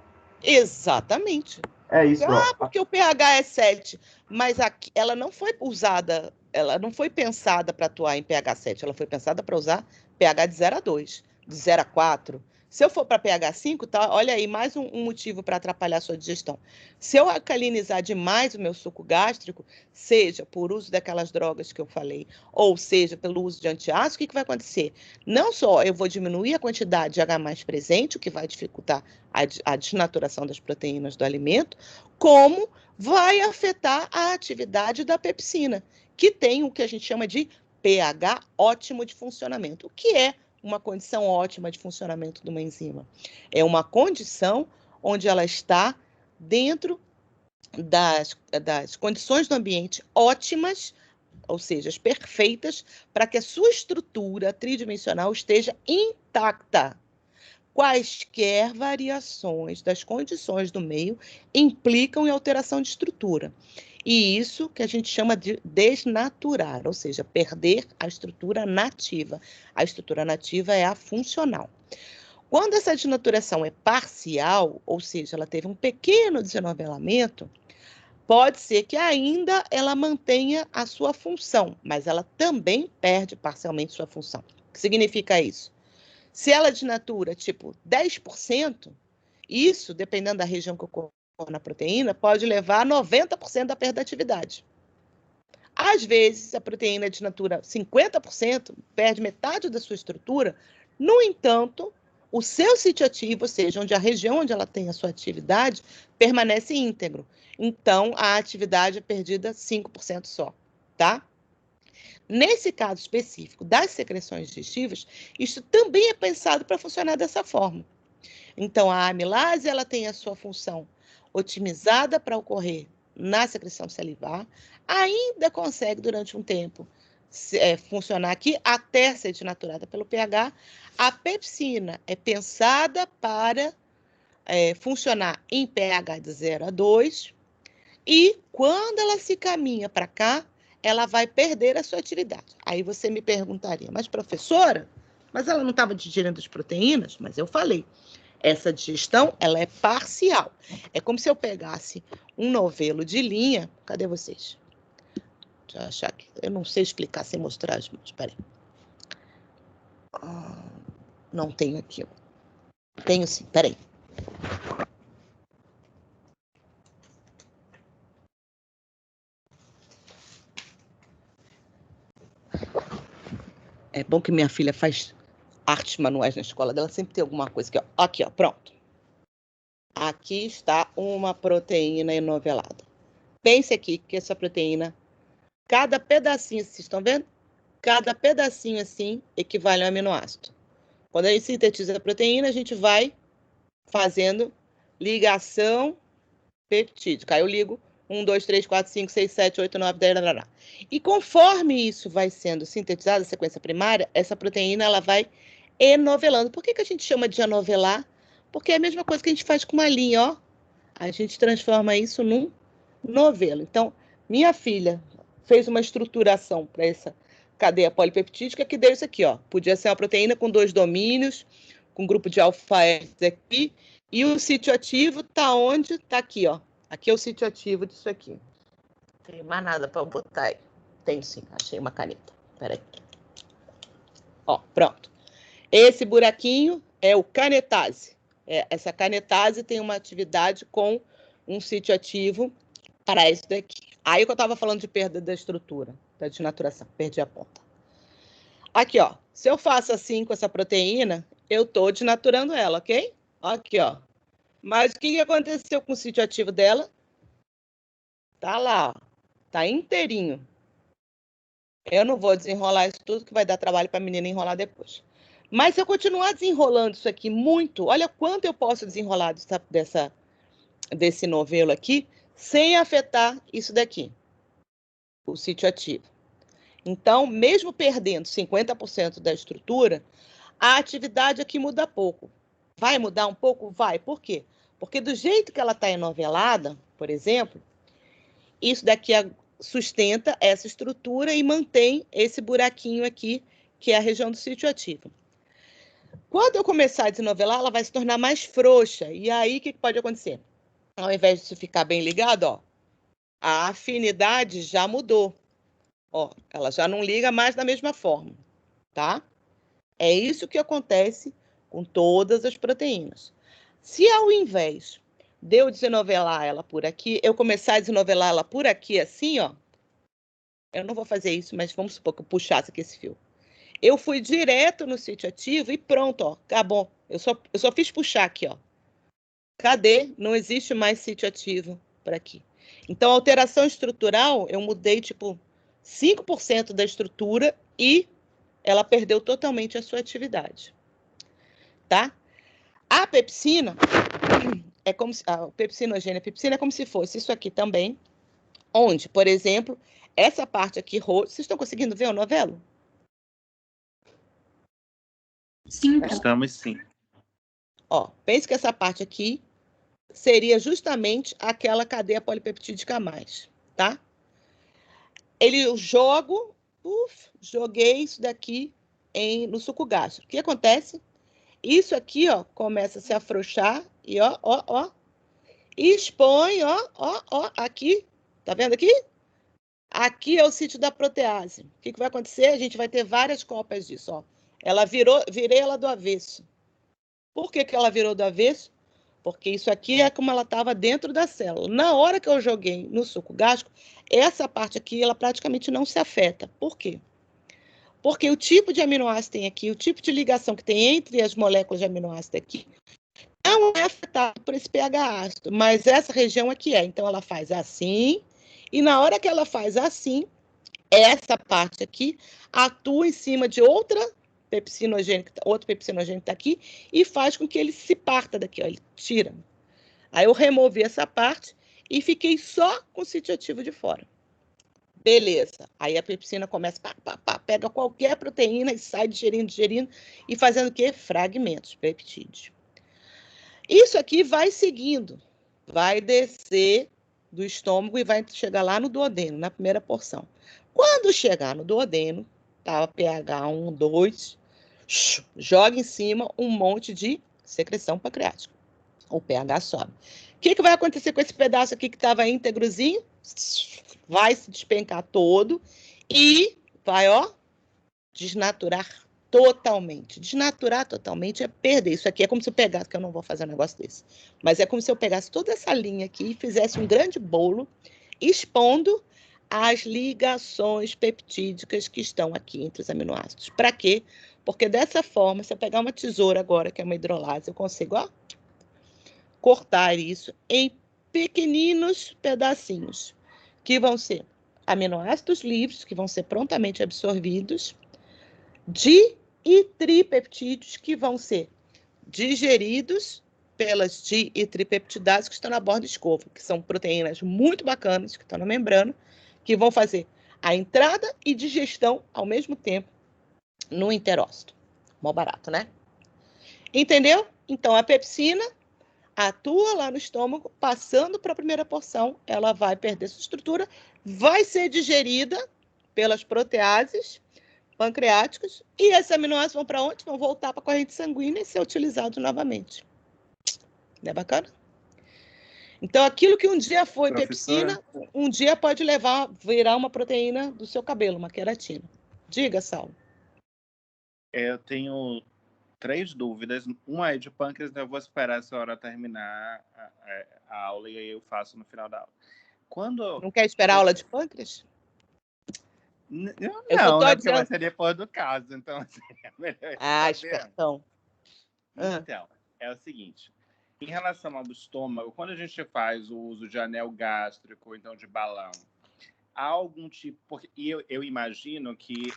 Exatamente. É isso, Porque o pH é 7, mas aqui, ela não foi usada, ela não foi pensada para atuar em pH 7, ela foi pensada para usar pH de 0 a 2, de 0 a 4. Se eu for para pH 5, tá? Olha aí, mais um motivo para atrapalhar a sua digestão. Se eu alcalinizar demais o meu suco gástrico, seja por uso daquelas drogas que eu falei, ou seja pelo uso de antiácido, o que vai acontecer? Não só eu vou diminuir a quantidade de H+ presente, o que vai dificultar a desnaturação das proteínas do alimento, como vai afetar a atividade da pepsina, que tem o que a gente chama de pH ótimo de funcionamento. O que é uma condição ótima de funcionamento de uma enzima? É uma condição onde ela está dentro das condições do ambiente ótimas, ou seja, as perfeitas, para que a sua estrutura tridimensional esteja intacta. Quaisquer variações das condições do meio implicam em alteração de estrutura. E isso que a gente chama de desnaturar, ou seja, perder a estrutura nativa. A estrutura nativa é a funcional. Quando essa desnaturação é parcial, ou seja, ela teve um pequeno desenovelamento, pode ser que ainda ela mantenha a sua função, mas ela também perde parcialmente sua função. O que significa isso? Se ela desnatura, tipo, 10%, isso, dependendo da região que ocorre na proteína, pode levar a 90% da perda da atividade. Às vezes, a proteína desnatura 50%, perde metade da sua estrutura, no entanto, o seu sítio ativo, ou seja, onde a região onde ela tem a sua atividade, permanece íntegro. Então, a atividade é perdida 5% só, tá? Nesse caso específico das secreções digestivas, isso também é pensado para funcionar dessa forma. Então, a amilase ela tem a sua função otimizada para ocorrer na secreção salivar, ainda consegue, durante um tempo, funcionar aqui até ser desnaturada pelo pH. A pepsina é pensada para funcionar em pH de 0 a 2, e quando ela se caminha para cá, ela vai perder a sua atividade. Aí você me perguntaria, mas professora, mas ela não estava digerindo as proteínas? Mas eu falei, essa digestão, ela é parcial. É como se eu pegasse um novelo de linha. Cadê vocês? Deixa eu achar aqui. Eu não sei explicar sem mostrar as mãos. Espera aí. Não tenho aqui. Tenho sim, espera aí. É bom que minha filha faz artes manuais na escola dela, sempre tem alguma coisa aqui, ó. Aqui, ó, pronto. Aqui está uma proteína enovelada. Pense aqui que essa proteína, cada pedacinho, vocês estão vendo? Cada pedacinho assim equivale a um aminoácido. Quando a gente sintetiza a proteína, a gente vai fazendo ligação peptídica. Aí eu ligo 1, 2, 3, 4, 5, 6, 7, 8, 9, 10, e conforme isso vai sendo sintetizado, a sequência primária, essa proteína ela vai enovelando. Por que a gente chama de enovelar? Porque é a mesma coisa que a gente faz com uma linha, ó. A gente transforma isso num novelo. Então, minha filha fez uma estruturação para essa cadeia polipeptídica que deu isso aqui, ó. Podia ser uma proteína com 2 domínios, com grupo de alfa-S aqui, e o sítio ativo está onde? Está aqui, ó. Aqui é o sítio ativo disso aqui. Não tem mais nada para botar aí. Tem sim, achei uma caneta. Peraí. Ó, pronto. Esse buraquinho é o canetase. Essa canetase tem uma atividade com um sítio ativo para isso daqui. Aí que eu estava falando de perda da estrutura, da desnaturação. Perdi a ponta. Aqui, ó. Se eu faço assim com essa proteína, eu estou desnaturando ela, ok? Aqui, ó. Mas o que aconteceu com o sítio ativo dela? Tá lá, ó. Tá inteirinho. Eu não vou desenrolar isso tudo, que vai dar trabalho para a menina enrolar depois. Mas se eu continuar desenrolando isso aqui muito, olha quanto eu posso desenrolar desse novelo aqui, sem afetar isso daqui, o sítio ativo. Então, mesmo perdendo 50% da estrutura, a atividade aqui muda pouco. Vai mudar um pouco? Vai. Por quê? Porque do jeito que ela está enovelada, por exemplo, isso daqui sustenta essa estrutura e mantém esse buraquinho aqui, que é a região do sítio ativo. Quando eu começar a desenovelar, ela vai se tornar mais frouxa. E aí, o que pode acontecer? Ao invés de ficar bem ligado, ó, a afinidade já mudou. Ó, ela já não liga mais da mesma forma, tá? É isso que acontece com todas as proteínas. Se ao invés de eu desenovelar ela por aqui, eu começar a desenovelar ela por aqui assim, ó, eu não vou fazer isso, mas vamos supor que eu puxasse aqui esse fio. Eu fui direto no sítio ativo e pronto, ó, acabou. Eu só fiz puxar aqui, ó. Cadê? Não existe mais sítio ativo por aqui. Então, a alteração estrutural, eu mudei, tipo, 5% da estrutura e ela perdeu totalmente a sua atividade. Tá? A pepsina é como se... A pepsinogênia, a pepsina é como se fosse isso aqui também, onde, por exemplo, essa parte aqui roxa... Vocês estão conseguindo ver o novelo? Sim, Estamos sim. Ó, pense que essa parte aqui seria justamente aquela cadeia polipeptídica a mais, tá? Eu joguei isso daqui no suco gástrico. O que acontece? Isso aqui, ó, começa a se afrouxar e ó, e expõe, ó, aqui, tá vendo aqui? Aqui é o sítio da protease. O que vai acontecer? A gente vai ter várias cópias disso, ó. Virei ela do avesso. Por que ela virou do avesso? Porque isso aqui é como ela estava dentro da célula. Na hora que eu joguei no suco gástrico, essa parte aqui, ela praticamente não se afeta. Por quê? Porque o tipo de aminoácido tem aqui, o tipo de ligação que tem entre as moléculas de aminoácido aqui, não é afetado por esse pH ácido, mas essa região aqui é. Então, ela faz assim, e na hora que ela faz assim, essa parte aqui atua em cima de outro pepsinogênico está aqui, e faz com que ele se parta daqui, ó, ele tira. Aí eu removi essa parte e fiquei só com o sítio ativo de fora. Beleza. Aí a pepsina começa, pega qualquer proteína e sai digerindo, e fazendo o quê? Fragmentos, peptídeos. Isso aqui vai seguindo, vai descer do estômago e vai chegar lá no duodeno, na primeira porção. Quando chegar no duodeno, tá, pH 1, 2, joga em cima um monte de secreção pancreática. O pH sobe. O que vai acontecer com esse pedaço aqui que estava íntegrozinho? Vai se despencar todo e vai, ó, desnaturar totalmente. Desnaturar totalmente é perder. Isso aqui é como se eu pegasse, que eu não vou fazer um negócio desse, mas é como se eu pegasse toda essa linha aqui e fizesse um grande bolo, expondo as ligações peptídicas que estão aqui entre os aminoácidos. Para quê? Porque dessa forma, se eu pegar uma tesoura agora, que é uma hidrolase, eu consigo, ó, cortar isso em pequeninos pedacinhos, que vão ser aminoácidos livres, que vão ser prontamente absorvidos, di e tripeptídeos, que vão ser digeridos pelas di e tripeptidases que estão na borda escova, que são proteínas muito bacanas, que estão na membrana, que vão fazer a entrada e digestão ao mesmo tempo no enterócito. Mó barato, né? Entendeu? Então, a pepsina atua lá no estômago, passando para a primeira porção, ela vai perder sua estrutura, vai ser digerida pelas proteases pancreáticas, e esses aminoácidos vão para onde? Vão voltar para a corrente sanguínea e ser utilizados novamente. Não é bacana? Então, aquilo que um dia foi pepsina, um dia pode virar uma proteína do seu cabelo, uma queratina. Diga, Saulo. Eu tenho 3 dúvidas. Uma é de pâncreas, então eu vou esperar a senhora terminar a aula e aí eu faço no final da aula. Não quer esperar a aula de pâncreas? Não, né? Porque vai ser depois do caso, então seria melhor. Espertão. Então, é o seguinte. Em relação ao estômago, quando a gente faz o uso de anel gástrico, ou então de balão, há algum tipo... Porque eu imagino que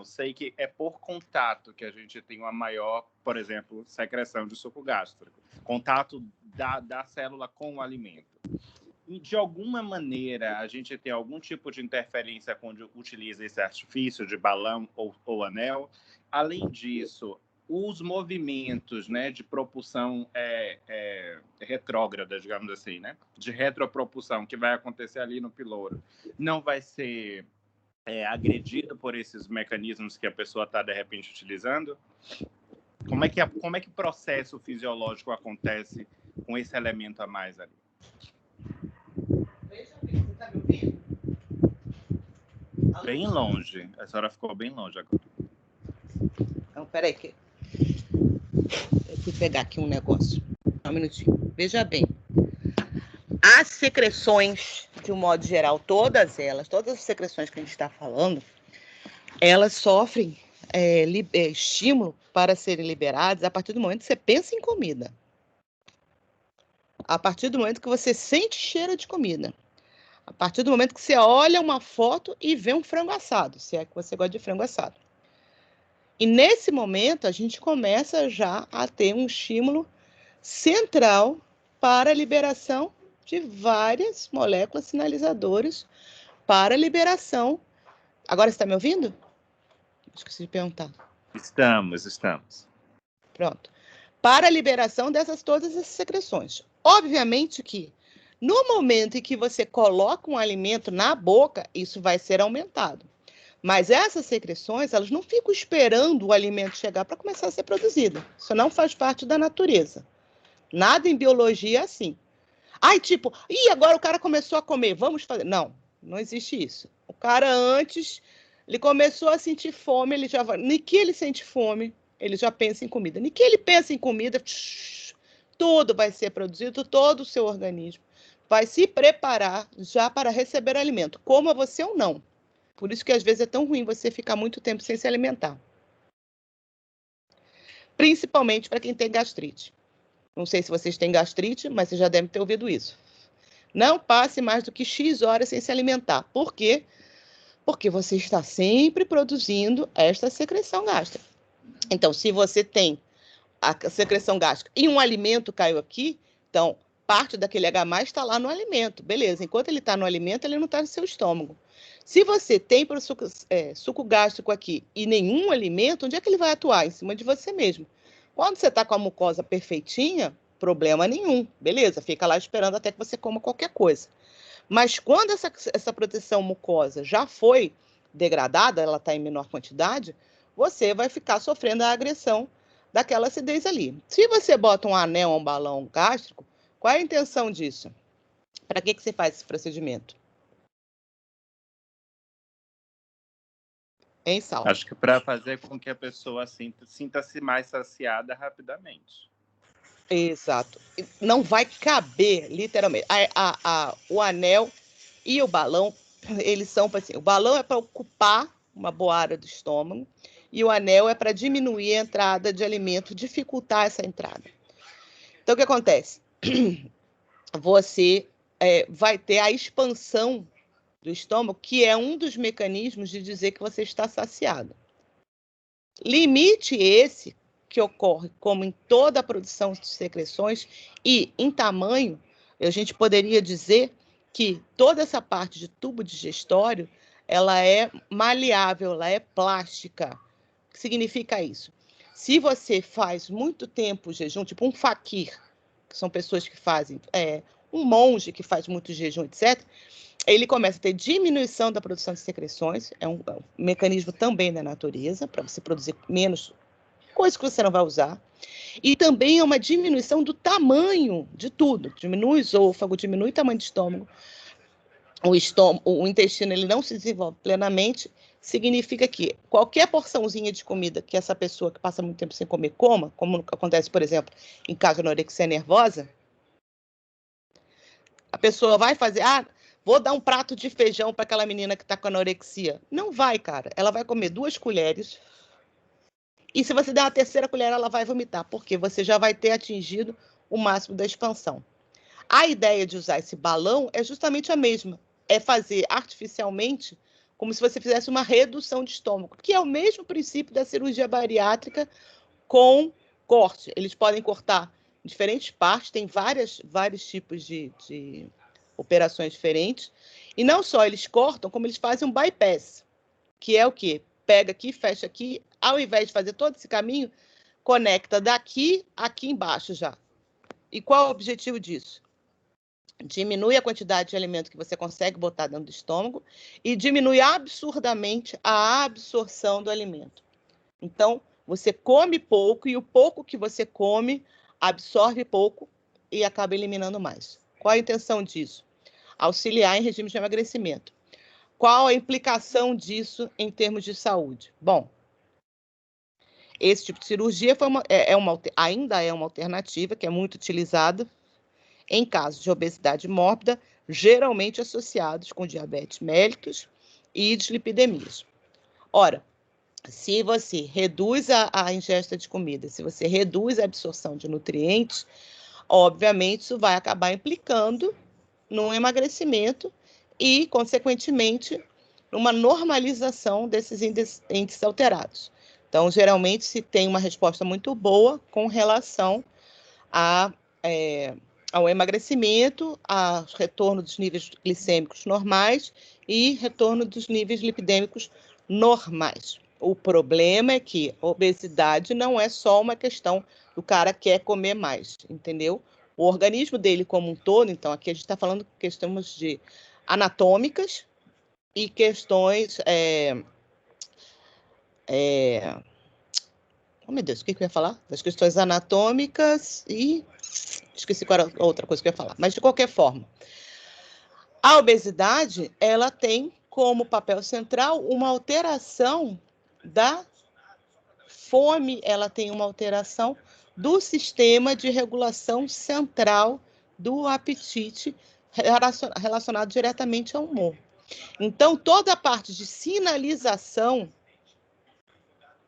sei que é por contato que a gente tem uma maior, por exemplo, secreção de suco gástrico. Contato da célula com o alimento. E, de alguma maneira, a gente tem algum tipo de interferência quando utiliza esse artifício de balão ou anel. Além disso, os movimentos, né, de propulsão retrógrada, digamos assim, né, de retropropulsão que vai acontecer ali no piloro, não vai ser agredido por esses mecanismos que a pessoa está, de repente, utilizando? Como é que o processo fisiológico acontece com esse elemento a mais ali? Veja bem, você está me ouvindo? Bem longe. A senhora ficou bem longe agora. Então, peraí que... Eu fui pegar aqui um negócio. Um minutinho. Veja bem. As secreções, de um modo geral, todas as secreções que a gente está falando, elas sofrem estímulo para serem liberadas a partir do momento que você pensa em comida. A partir do momento que você sente cheiro de comida. A partir do momento que você olha uma foto e vê um frango assado, se é que você gosta de frango assado. E nesse momento, a gente começa já a ter um estímulo central para a liberação de várias moléculas sinalizadoras para a liberação. Agora você está me ouvindo? Esqueci de perguntar. Estamos. Pronto. Para a liberação todas essas secreções. Obviamente que no momento em que você coloca um alimento na boca, isso vai ser aumentado. Mas essas secreções, elas não ficam esperando o alimento chegar para começar a ser produzido. Isso não faz parte da natureza. Nada em biologia é assim. Ai, tipo, agora o cara começou a comer, vamos fazer. Não, não existe isso. O cara antes, ele começou a sentir fome, ele já vai. Nem que ele sente fome, ele já pensa em comida. Nem que ele pensa em comida, tudo vai ser produzido, todo o seu organismo vai se preparar já para receber alimento, coma você ou não. Por isso que às vezes é tão ruim você ficar muito tempo sem se alimentar. Principalmente para quem tem gastrite. Não sei se vocês têm gastrite, mas vocês já devem ter ouvido isso. Não passe mais do que X horas sem se alimentar. Por quê? Porque você está sempre produzindo esta secreção gástrica. Então, se você tem a secreção gástrica e um alimento caiu aqui, então parte daquele H+ está lá no alimento. Beleza, enquanto ele está no alimento, ele não está no seu estômago. Se você tem suco gástrico aqui e nenhum alimento, onde é que ele vai atuar? Em cima de você mesmo. Quando você está com a mucosa perfeitinha, problema nenhum. Beleza, fica lá esperando até que você coma qualquer coisa. Mas quando essa proteção mucosa já foi degradada, ela está em menor quantidade, você vai ficar sofrendo a agressão daquela acidez ali. Se você bota um anel ou um balão gástrico, qual é a intenção disso? Para que você faz esse procedimento? Hein, Sal? Acho que para fazer com que a pessoa sinta-se mais saciada rapidamente. Exato. Não vai caber, literalmente. O anel e o balão, eles são para assim, o balão é para ocupar uma boa área do estômago e o anel é para diminuir a entrada de alimento, dificultar essa entrada. Então, o que acontece? Você vai ter a expansão do estômago, que é um dos mecanismos de dizer que você está saciado. Limite esse que ocorre, como em toda a produção de secreções e em tamanho, a gente poderia dizer que toda essa parte de tubo digestório, ela é maleável, ela é plástica. O que significa isso? Se você faz muito tempo jejum, tipo um faquir, que são pessoas que fazem, um monge que faz muito jejum, etc., ele começa a ter diminuição da produção de secreções, é um mecanismo também da natureza, para você produzir menos coisas que você não vai usar, e também é uma diminuição do tamanho de tudo, diminui o esôfago, diminui o tamanho do estômago, o intestino ele não se desenvolve plenamente, significa que qualquer porçãozinha de comida que essa pessoa que passa muito tempo sem comer coma, como acontece, por exemplo, em caso de anorexia nervosa, a pessoa vai fazer, vou dar um prato de feijão para aquela menina que está com anorexia. Não vai, cara. Ela vai comer 2 colheres. E se você der uma 3ª colher, ela vai vomitar, porque você já vai ter atingido o máximo da expansão. A ideia de usar esse balão é justamente a mesma. É fazer artificialmente, como se você fizesse uma redução de estômago, que é o mesmo princípio da cirurgia bariátrica com corte. Eles podem cortar em diferentes partes, tem vários tipos de operações diferentes. E não só eles cortam, como eles fazem um bypass, que é o quê? Pega aqui, fecha aqui, ao invés de fazer todo esse caminho, conecta daqui aqui embaixo já. E qual é o objetivo disso? Diminui a quantidade de alimento que você consegue botar dentro do estômago e diminui absurdamente a absorção do alimento. Então, você come pouco e o pouco que você come absorve pouco e acaba eliminando mais. Qual a intenção disso? Auxiliar em regime de emagrecimento. Qual a implicação disso em termos de saúde? Bom, esse tipo de cirurgia ainda é uma alternativa que é muito utilizada em casos de obesidade mórbida, geralmente associados com diabetes mellitus e dislipidemias. Ora, se você reduz a ingesta de comida, se você reduz a absorção de nutrientes, obviamente isso vai acabar implicando no emagrecimento e, consequentemente, numa normalização desses índices alterados. Então, geralmente, se tem uma resposta muito boa com relação ao emagrecimento, ao retorno dos níveis glicêmicos normais e retorno dos níveis lipidêmicos normais. O problema é que a obesidade não é só uma questão do cara quer comer mais, entendeu? O organismo dele como um todo, então aqui a gente está falando questões de anatômicas e questões Oh, meu Deus, o que eu ia falar? Das questões anatômicas e... Esqueci qual era a outra coisa que eu ia falar. Mas, de qualquer forma, a obesidade, ela tem como papel central uma alteração da fome, ela tem uma alteração do sistema de regulação central do apetite relacionado diretamente ao humor. Então, toda a parte de sinalização,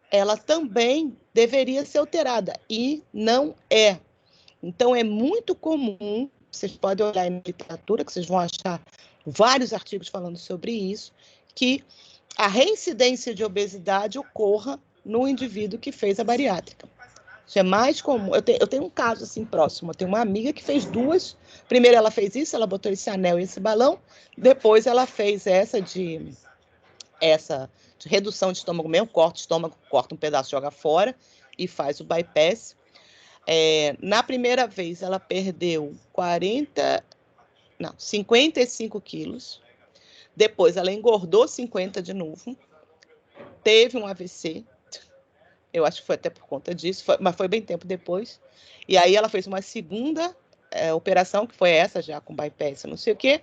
ela também deveria ser alterada, e não é. Então, é muito comum, vocês podem olhar na literatura, que vocês vão achar vários artigos falando sobre isso, que a reincidência de obesidade ocorra no indivíduo que fez a bariátrica. Isso é mais comum. Eu tenho um caso assim próximo. Eu tenho uma amiga que fez 2. Primeiro ela fez isso, ela botou esse anel e esse balão. Depois ela fez essa de redução de estômago mesmo, corta o estômago, corta um pedaço, joga fora e faz o bypass. Na primeira vez ela perdeu 55 quilos. Depois ela engordou 50 de novo. Teve um AVC. Eu acho que foi até por conta disso, mas foi bem tempo depois. E aí ela fez uma segunda operação, que foi essa já com bypass, não sei o quê.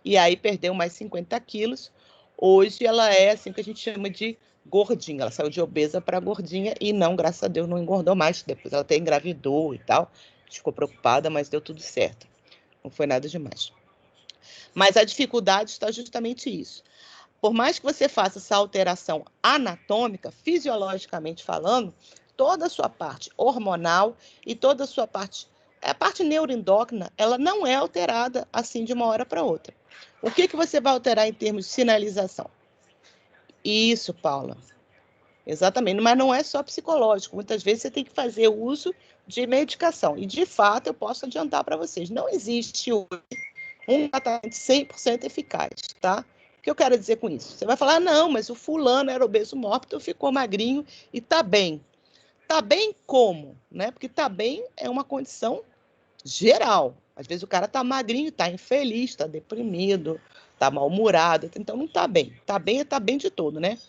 E aí perdeu mais 50 quilos. Hoje ela é assim que a gente chama de gordinha. Ela saiu de obesa para gordinha e não, graças a Deus, não engordou mais. Depois ela até engravidou e tal. Ficou preocupada, mas deu tudo certo. Não foi nada demais. Mas a dificuldade está justamente isso. Por mais que você faça essa alteração anatômica, fisiologicamente falando, toda a sua parte hormonal e toda a sua parte, a parte neuroendócrina, ela não é alterada assim de uma hora para outra. O que você vai alterar em termos de sinalização? Isso, Paula. Exatamente, mas não é só psicológico. Muitas vezes você tem que fazer uso de medicação. E, de fato, eu posso adiantar para vocês, não existe hoje um tratamento 100% eficaz, tá? O que eu quero dizer com isso? Você vai falar, não, mas o fulano era obeso mórbido, ficou magrinho e está bem. Está bem como? Né? Porque está bem é uma condição geral. Às vezes o cara está magrinho, está infeliz, está deprimido, está mal-humorado, então não está bem. Está bem de todo, né?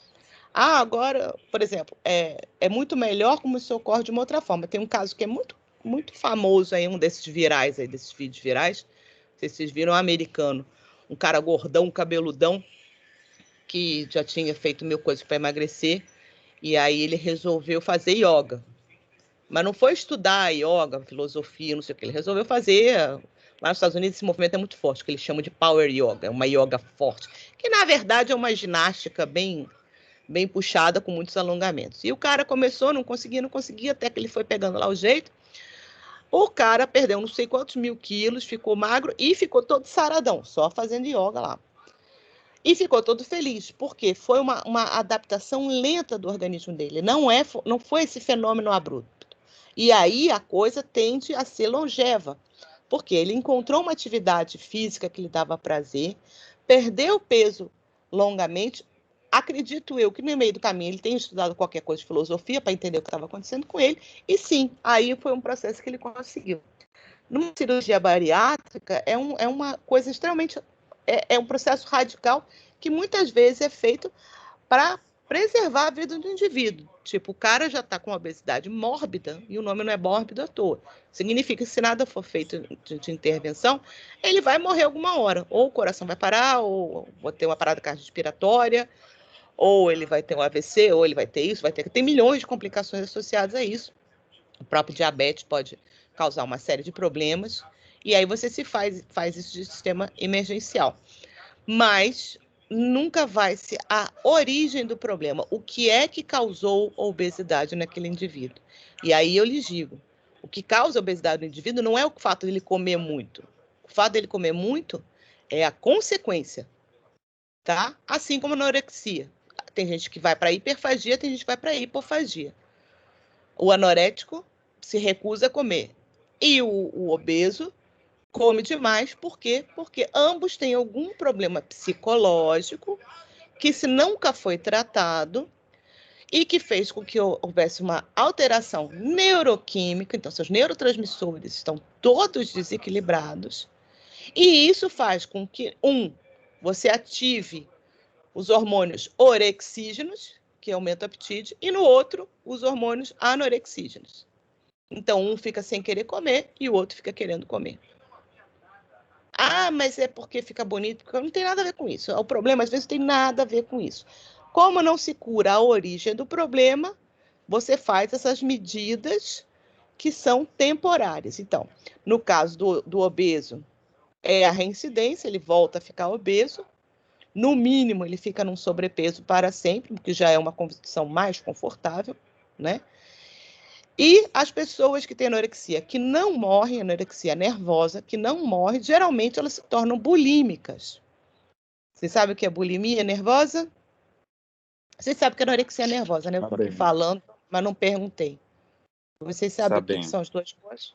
Agora, por exemplo, é muito melhor como isso ocorre de uma outra forma. Tem um caso que é muito, muito famoso aí, um desses virais aí, desses vídeos virais. Não sei se vocês viram, um americano. Um cara gordão, cabeludão, que já tinha feito 1000 coisas para emagrecer, e aí ele resolveu fazer yoga. Mas não foi estudar yoga, filosofia, não sei o que. Ele resolveu fazer... Lá nos Estados Unidos esse movimento é muito forte, que eles chamam de power yoga, é uma yoga forte, que na verdade é uma ginástica bem puxada, com muitos alongamentos. E o cara começou, não conseguia, até que ele foi pegando lá o jeito. O cara perdeu não sei quantos 1000 quilos, ficou magro e ficou todo saradão, só fazendo yoga lá. E ficou todo feliz, porque foi uma adaptação lenta do organismo dele, não foi esse fenômeno abrupto. E aí a coisa tende a ser longeva, porque ele encontrou uma atividade física que lhe dava prazer, perdeu peso longamente. Acredito eu que no meio do caminho ele tenha estudado qualquer coisa de filosofia para entender o que estava acontecendo com ele, e sim, aí foi um processo que ele conseguiu. Numa cirurgia bariátrica, é uma coisa extremamente... É um processo radical que muitas vezes é feito para preservar a vida do indivíduo. Tipo, o cara já está com obesidade mórbida, e o nome não é mórbido à toa. Significa que se nada for feito de intervenção, ele vai morrer alguma hora. Ou o coração vai parar, ou vai ter uma parada cardiorrespiratória, ou ele vai ter um AVC, ou ele vai ter isso, tem milhões de complicações associadas a isso. O próprio diabetes pode causar uma série de problemas, e aí você faz isso de sistema emergencial. Mas nunca vai ser a origem do problema. O que é que causou a obesidade naquele indivíduo? E aí eu lhes digo, o que causa a obesidade no indivíduo não é o fato dele comer muito. O fato dele comer muito é a consequência, tá? Assim como a anorexia. Tem gente que vai para a hiperfagia, tem gente que vai para a hipofagia. O anorético se recusa a comer. E o obeso come demais. Por quê? Porque ambos têm algum problema psicológico que, se nunca foi tratado, e que fez com que houvesse uma alteração neuroquímica, então seus neurotransmissores estão todos desequilibrados, e isso faz com que, você ative os hormônios orexígenos, que aumenta o apetite, e no outro, os hormônios anorexígenos. Então, um fica sem querer comer e o outro fica querendo comer. Ah, mas é porque fica bonito, porque não tem nada a ver com isso. O problema, às vezes, tem nada a ver com isso. Como não se cura a origem do problema, você faz essas medidas que são temporárias. Então, no caso do obeso, é a reincidência, ele volta a ficar obeso. No mínimo, ele fica num sobrepeso para sempre, porque já é uma condição mais confortável, né? E as pessoas que têm anorexia, que não morrem, anorexia nervosa, que não morrem, geralmente elas se tornam bulímicas. Você sabe o que é bulimia nervosa? Vocês sabem que é anorexia nervosa, né? Eu estou aqui falando, mas não perguntei. Vocês sabem o que são as duas coisas?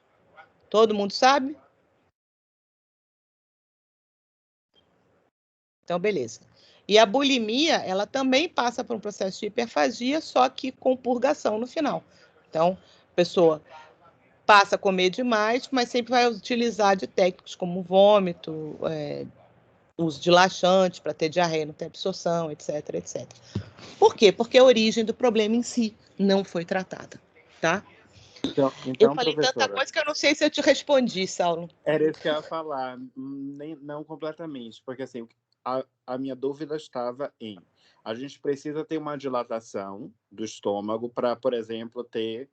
Todo mundo sabe? Então, beleza. E a bulimia, ela também passa por um processo de hiperfagia, só que com purgação no final. Então, a pessoa passa a comer demais, mas sempre vai utilizar de técnicas como vômito, uso de laxante para ter diarreia, não ter absorção, etc, etc. Por quê? Porque a origem do problema em si não foi tratada, tá? Então, eu falei tanta coisa que eu não sei se eu te respondi, Saulo. Era isso que eu ia falar, não completamente, porque assim, a minha dúvida estava em a gente precisa ter uma dilatação do estômago para, por exemplo, ter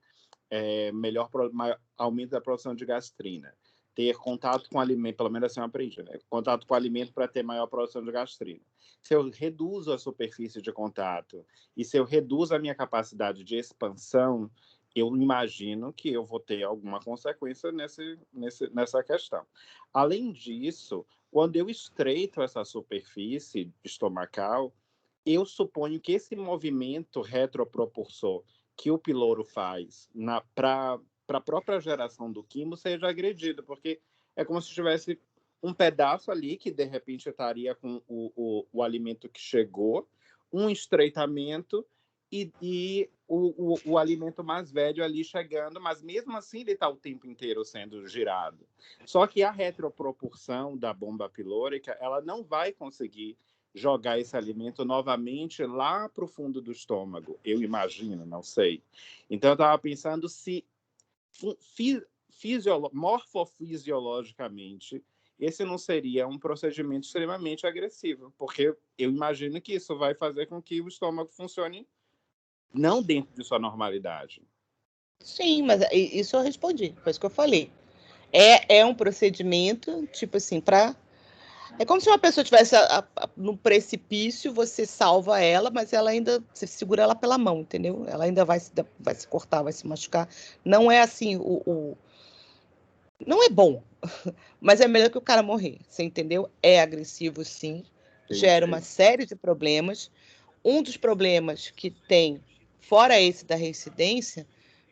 aumento da produção de gastrina, ter contato com o alimento, pelo menos assim eu aprendi, né? Contato com o alimento para ter maior produção de gastrina. Se eu reduzo a superfície de contato e se eu reduzo a minha capacidade de expansão, eu imagino que eu vou ter alguma consequência nessa questão. Além disso, quando eu estreito essa superfície estomacal, eu suponho que esse movimento retropropulsor que o piloro faz para a própria geração do quimo seja agredido, porque é como se tivesse um pedaço ali que, de repente, estaria com o alimento que chegou, um estreitamento e o alimento mais velho ali chegando, mas mesmo assim ele está o tempo inteiro sendo girado. Só que a retropropulsão da bomba pilôrica, ela não vai conseguir jogar esse alimento novamente lá para o fundo do estômago, eu imagino, não sei. Então, eu estava pensando se morfofisiologicamente esse não seria um procedimento extremamente agressivo, porque eu imagino que isso vai fazer com que o estômago funcione não dentro de sua normalidade. Sim, mas isso eu respondi, foi isso que eu falei. É um procedimento, tipo assim, é como se uma pessoa estivesse no precipício, você salva ela, mas ela ainda, você segura ela pela mão, entendeu? Ela ainda vai se cortar, vai se machucar. Não é assim, não é bom, mas é melhor que o cara morrer, você entendeu? É agressivo, sim, gera uma série de problemas. Um dos problemas que tem, fora esse da reincidência,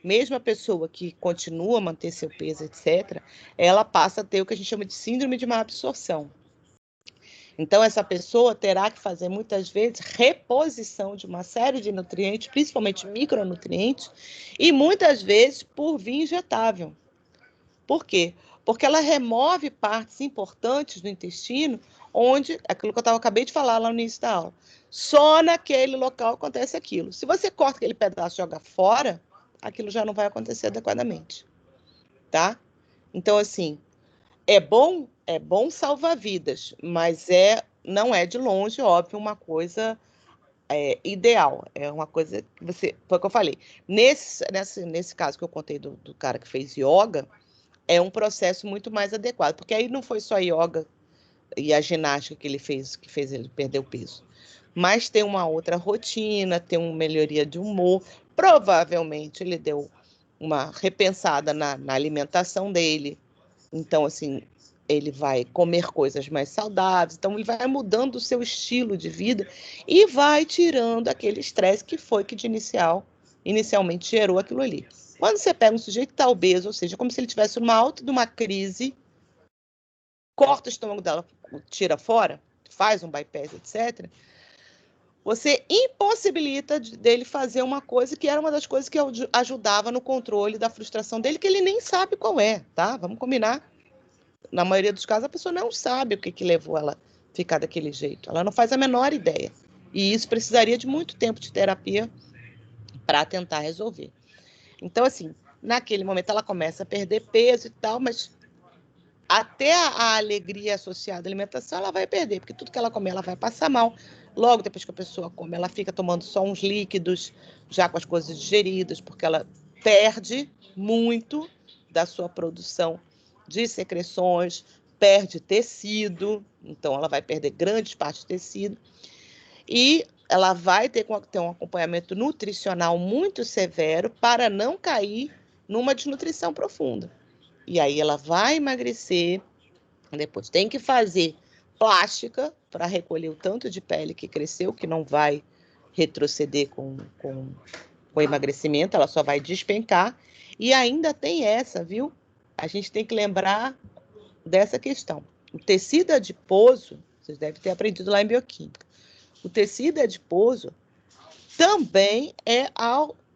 mesmo a pessoa que continua a manter seu peso, etc., ela passa a ter o que a gente chama de síndrome de má absorção. Então, essa pessoa terá que fazer, muitas vezes, reposição de uma série de nutrientes, principalmente micronutrientes, e muitas vezes por via injetável. Por quê? Porque ela remove partes importantes do intestino, onde, aquilo que eu acabei de falar lá no início da aula, só naquele local acontece aquilo. Se você corta aquele pedaço e joga fora, aquilo já não vai acontecer adequadamente, tá? Então, assim, é bom salvar vidas, mas não é de longe, óbvio, uma coisa ideal. É uma coisa que foi o que eu falei. Nesse caso que eu contei do cara que fez yoga, é um processo muito mais adequado, porque aí não foi só yoga e a ginástica que fez ele perder o peso, mas tem uma outra rotina, tem uma melhoria de humor, provavelmente ele deu uma repensada na alimentação dele, então, assim, ele vai comer coisas mais saudáveis, então ele vai mudando o seu estilo de vida e vai tirando aquele estresse que foi que inicialmente gerou aquilo ali. Quando você pega um sujeito que está obeso, ou seja, como se ele tivesse uma alta de uma crise, corta o estômago dela, tira fora, faz um bypass, etc., você impossibilita dele fazer uma coisa que era uma das coisas que ajudava no controle da frustração dele, que ele nem sabe qual é, tá? Vamos combinar. Na maioria dos casos, a pessoa não sabe o que levou ela a ficar daquele jeito. Ela não faz a menor ideia. E isso precisaria de muito tempo de terapia para tentar resolver. Então, assim, naquele momento ela começa a perder peso e tal, mas até a alegria associada à alimentação ela vai perder, porque tudo que ela comer ela vai passar mal. Logo depois que a pessoa come, ela fica tomando só uns líquidos, já com as coisas digeridas, porque ela perde muito da sua produção de secreções, perde tecido, então ela vai perder grandes partes de tecido, e ela vai ter um acompanhamento nutricional muito severo para não cair numa desnutrição profunda. E aí ela vai emagrecer, depois tem que fazer plástica para recolher o tanto de pele que cresceu, que não vai retroceder com o emagrecimento, ela só vai despencar. E ainda tem essa, viu? A gente tem que lembrar dessa questão. O tecido adiposo, vocês devem ter aprendido lá em bioquímica, o tecido adiposo também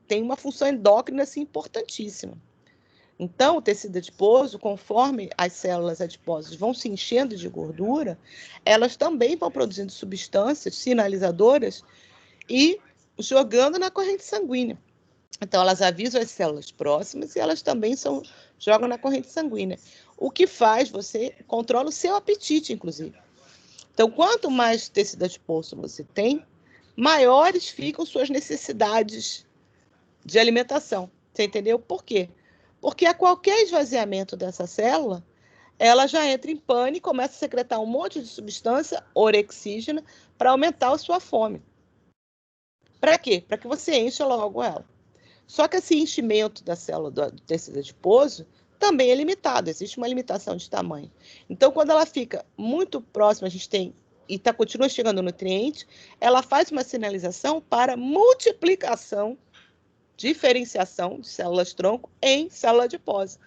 tem uma função endócrina assim, importantíssima. Então, o tecido adiposo, conforme as células adiposas vão se enchendo de gordura, elas também vão produzindo substâncias sinalizadoras e jogando na corrente sanguínea. Então, elas avisam as células próximas e elas também jogam na corrente sanguínea. O que faz, você controla o seu apetite, inclusive. Então, quanto mais tecido adiposo você tem, maiores ficam suas necessidades de alimentação. Você entendeu? Por quê? Porque a qualquer esvaziamento dessa célula, ela já entra em pane e começa a secretar um monte de substância orexígena para aumentar a sua fome. Para quê? Para que você encha logo ela. Só que esse enchimento da célula do tecido adiposo também é limitado, existe uma limitação de tamanho. Então, quando ela fica muito próxima, a gente tem, e continua chegando nutriente, ela faz uma sinalização para multiplicação, diferenciação de células-tronco em célula adiposa.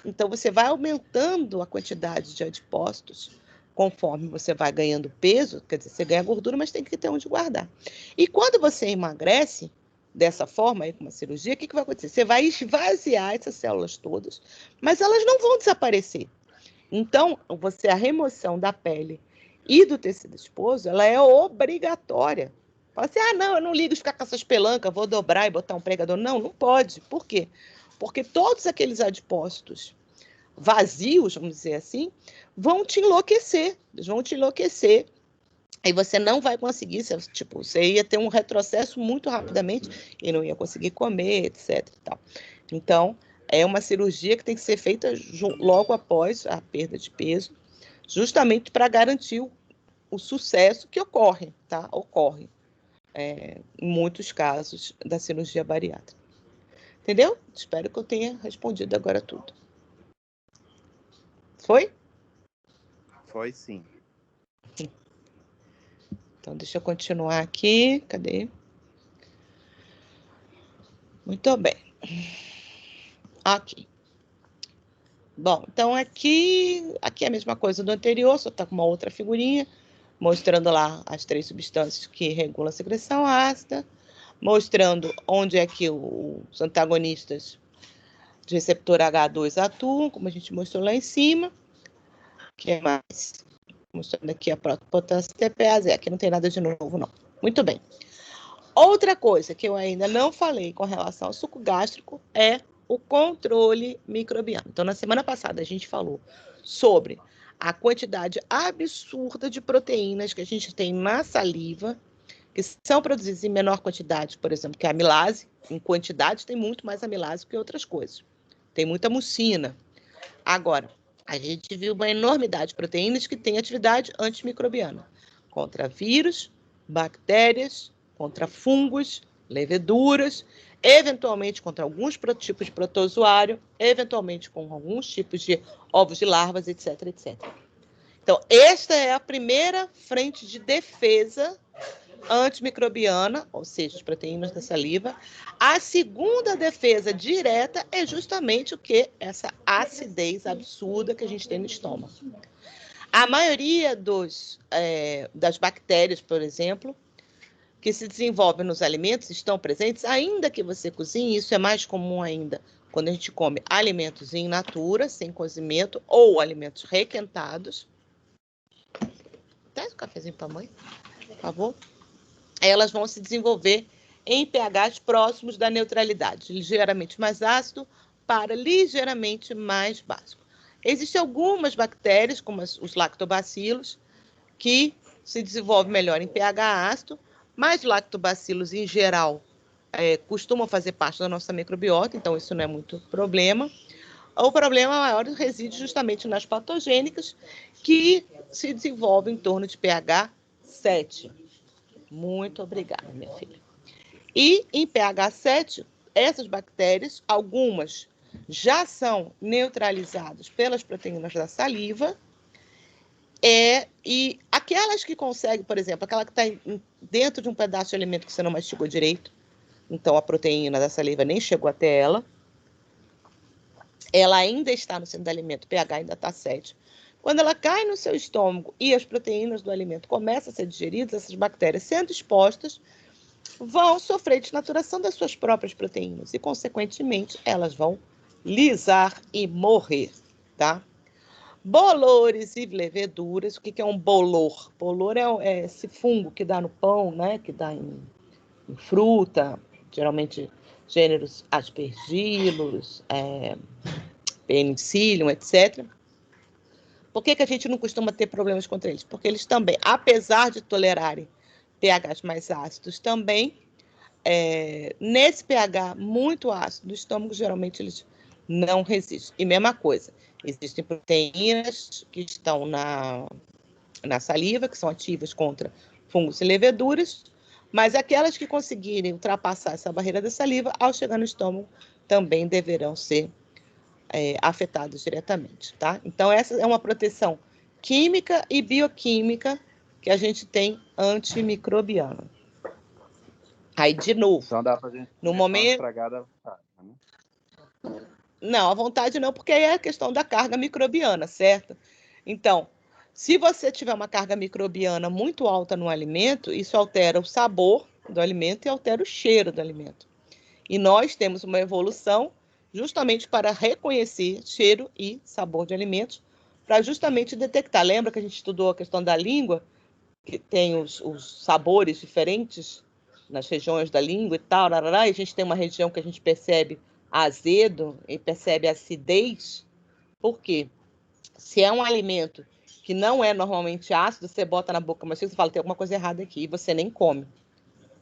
Então, você vai aumentando a quantidade de adipócitos conforme você vai ganhando peso, quer dizer, você ganha gordura, mas tem que ter onde guardar. E quando você emagrece, dessa forma, aí, com uma cirurgia, o que vai acontecer? Você vai esvaziar essas células todas, mas elas não vão desaparecer. Então, a remoção da pele e do tecido adiposo, ela é obrigatória. Fala assim, não, eu não ligo de ficar com essas pelancas, vou dobrar e botar um pregador. Não, não pode. Por quê? Porque todos aqueles adipócitos vazios, vamos dizer assim, vão te enlouquecer. Eles vão te enlouquecer. Aí você não vai conseguir, você ia ter um retrocesso muito rapidamente e não ia conseguir comer, etc. E tal. Então, é uma cirurgia que tem que ser feita logo após a perda de peso, justamente para garantir o sucesso que ocorre, tá? Ocorre em muitos casos da cirurgia bariátrica. Entendeu? Espero que eu tenha respondido agora tudo. Foi? Foi sim. Então, deixa eu continuar aqui. Cadê? Muito bem. Aqui. Bom, então aqui é a mesma coisa do anterior, só está com uma outra figurinha, mostrando lá as 3 substâncias que regulam a secreção ácida, mostrando onde é que os antagonistas de receptor H2 atuam, como a gente mostrou lá em cima. O que mais? Mostrando aqui a potência TPase, aqui não tem nada de novo, não. Muito bem. Outra coisa que eu ainda não falei com relação ao suco gástrico é o controle microbiano. Então, na semana passada, a gente falou sobre a quantidade absurda de proteínas que a gente tem na saliva, que são produzidas em menor quantidade, por exemplo, que a amilase. Em quantidade, tem muito mais amilase que outras coisas. Tem muita mucina. Agora, a gente viu uma enormidade de proteínas que têm atividade antimicrobiana contra vírus, bactérias, contra fungos, leveduras, eventualmente contra alguns tipos de protozoário, eventualmente com alguns tipos de ovos de larvas, etc, etc. Então, esta é a primeira frente de defesa antimicrobiana, ou seja, as proteínas da saliva. A segunda defesa direta é justamente o que? Essa acidez absurda que a gente tem no estômago. A maioria das bactérias, por exemplo, que se desenvolvem nos alimentos, estão presentes, ainda que você cozinhe, isso é mais comum ainda quando a gente come alimentos in natura, sem cozimento, ou alimentos requentados. Traz um cafezinho para a mãe, por favor. elas vão se desenvolver em pHs próximos da neutralidade, ligeiramente mais ácido para ligeiramente mais básico. Existem algumas bactérias, como os lactobacilos, que se desenvolvem melhor em pH ácido, mas lactobacilos, em geral, costumam fazer parte da nossa microbiota, então isso não é muito problema. O problema maior reside justamente nas patogênicas, que se desenvolvem em torno de pH 7. Muito obrigada, minha filha. E em pH 7, essas bactérias, algumas já são neutralizadas pelas proteínas da saliva, e aquelas que conseguem, por exemplo, aquela que está dentro de um pedaço de alimento que você não mastigou direito, então a proteína da saliva nem chegou até ela ainda está no centro do alimento, o pH ainda está 7. Quando ela cai no seu estômago e as proteínas do alimento começam a ser digeridas, essas bactérias sendo expostas, vão sofrer desnaturação das suas próprias proteínas e, consequentemente, elas vão lisar e morrer, tá? Bolores e leveduras. O que é um bolor? Bolor é esse fungo que dá no pão, né? Que dá em fruta, geralmente gêneros aspergilos, penicillium, etc. Por que a gente não costuma ter problemas contra eles? Porque eles também, apesar de tolerarem pHs mais ácidos, também, nesse pH muito ácido do estômago, geralmente eles não resistem. E mesma coisa, existem proteínas que estão na saliva, que são ativas contra fungos e leveduras, mas aquelas que conseguirem ultrapassar essa barreira da saliva, ao chegar no estômago, também deverão ser afetadas diretamente, tá? Então, essa é uma proteção química e bioquímica que a gente tem antimicrobiana. Aí, de novo, então dá pra gente no momento estragada à vontade, né? Não, à vontade não, porque aí é a questão da carga microbiana, certo? Então, se você tiver uma carga microbiana muito alta no alimento, isso altera o sabor do alimento e altera o cheiro do alimento. E nós temos uma evolução justamente para reconhecer cheiro e sabor de alimentos, para justamente detectar. Lembra que a gente estudou a questão da língua, que tem os sabores diferentes nas regiões da língua e tal, e a gente tem uma região que a gente percebe azedo e percebe acidez. Por quê? Se é um alimento que não é normalmente ácido, você bota na boca, mas você fala, tem alguma coisa errada aqui, e você nem come.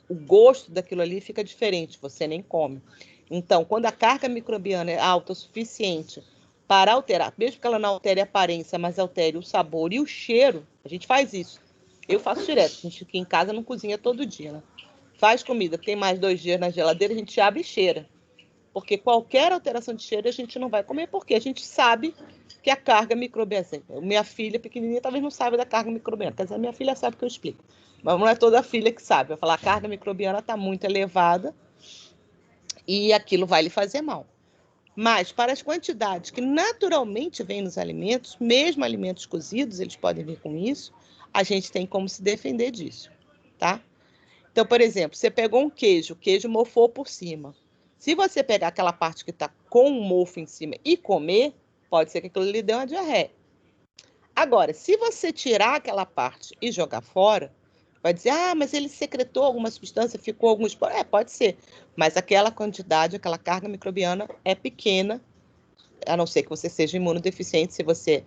O gosto daquilo ali fica diferente, você nem come. Então, quando a carga microbiana é alta o suficiente para alterar, mesmo que ela não altere a aparência, mas altere o sabor e o cheiro, a gente faz isso. Eu faço direto, a gente aqui em casa não cozinha todo dia, né? Faz comida, tem mais 2 dias na geladeira, a gente abre e cheira. Porque qualquer alteração de cheiro a gente não vai comer, porque a gente sabe que a carga microbiana... Minha filha pequenininha talvez não saiba da carga microbiana, quer dizer, minha filha sabe que eu explico. Mas não é toda filha que sabe. Vai falar, a carga microbiana está muito elevada e aquilo vai lhe fazer mal. Mas para as quantidades que naturalmente vêm nos alimentos, mesmo alimentos cozidos, eles podem vir com isso, a gente tem como se defender disso, tá? Então, por exemplo, você pegou um queijo, o queijo mofou por cima. Se você pegar aquela parte que está com o mofo em cima e comer, pode ser que aquilo lhe dê uma diarreia. Agora, se você tirar aquela parte e jogar fora, vai dizer, mas ele secretou alguma substância, ficou algum esporo. Pode ser, mas aquela quantidade, aquela carga microbiana é pequena, a não ser que você seja imunodeficiente. Se você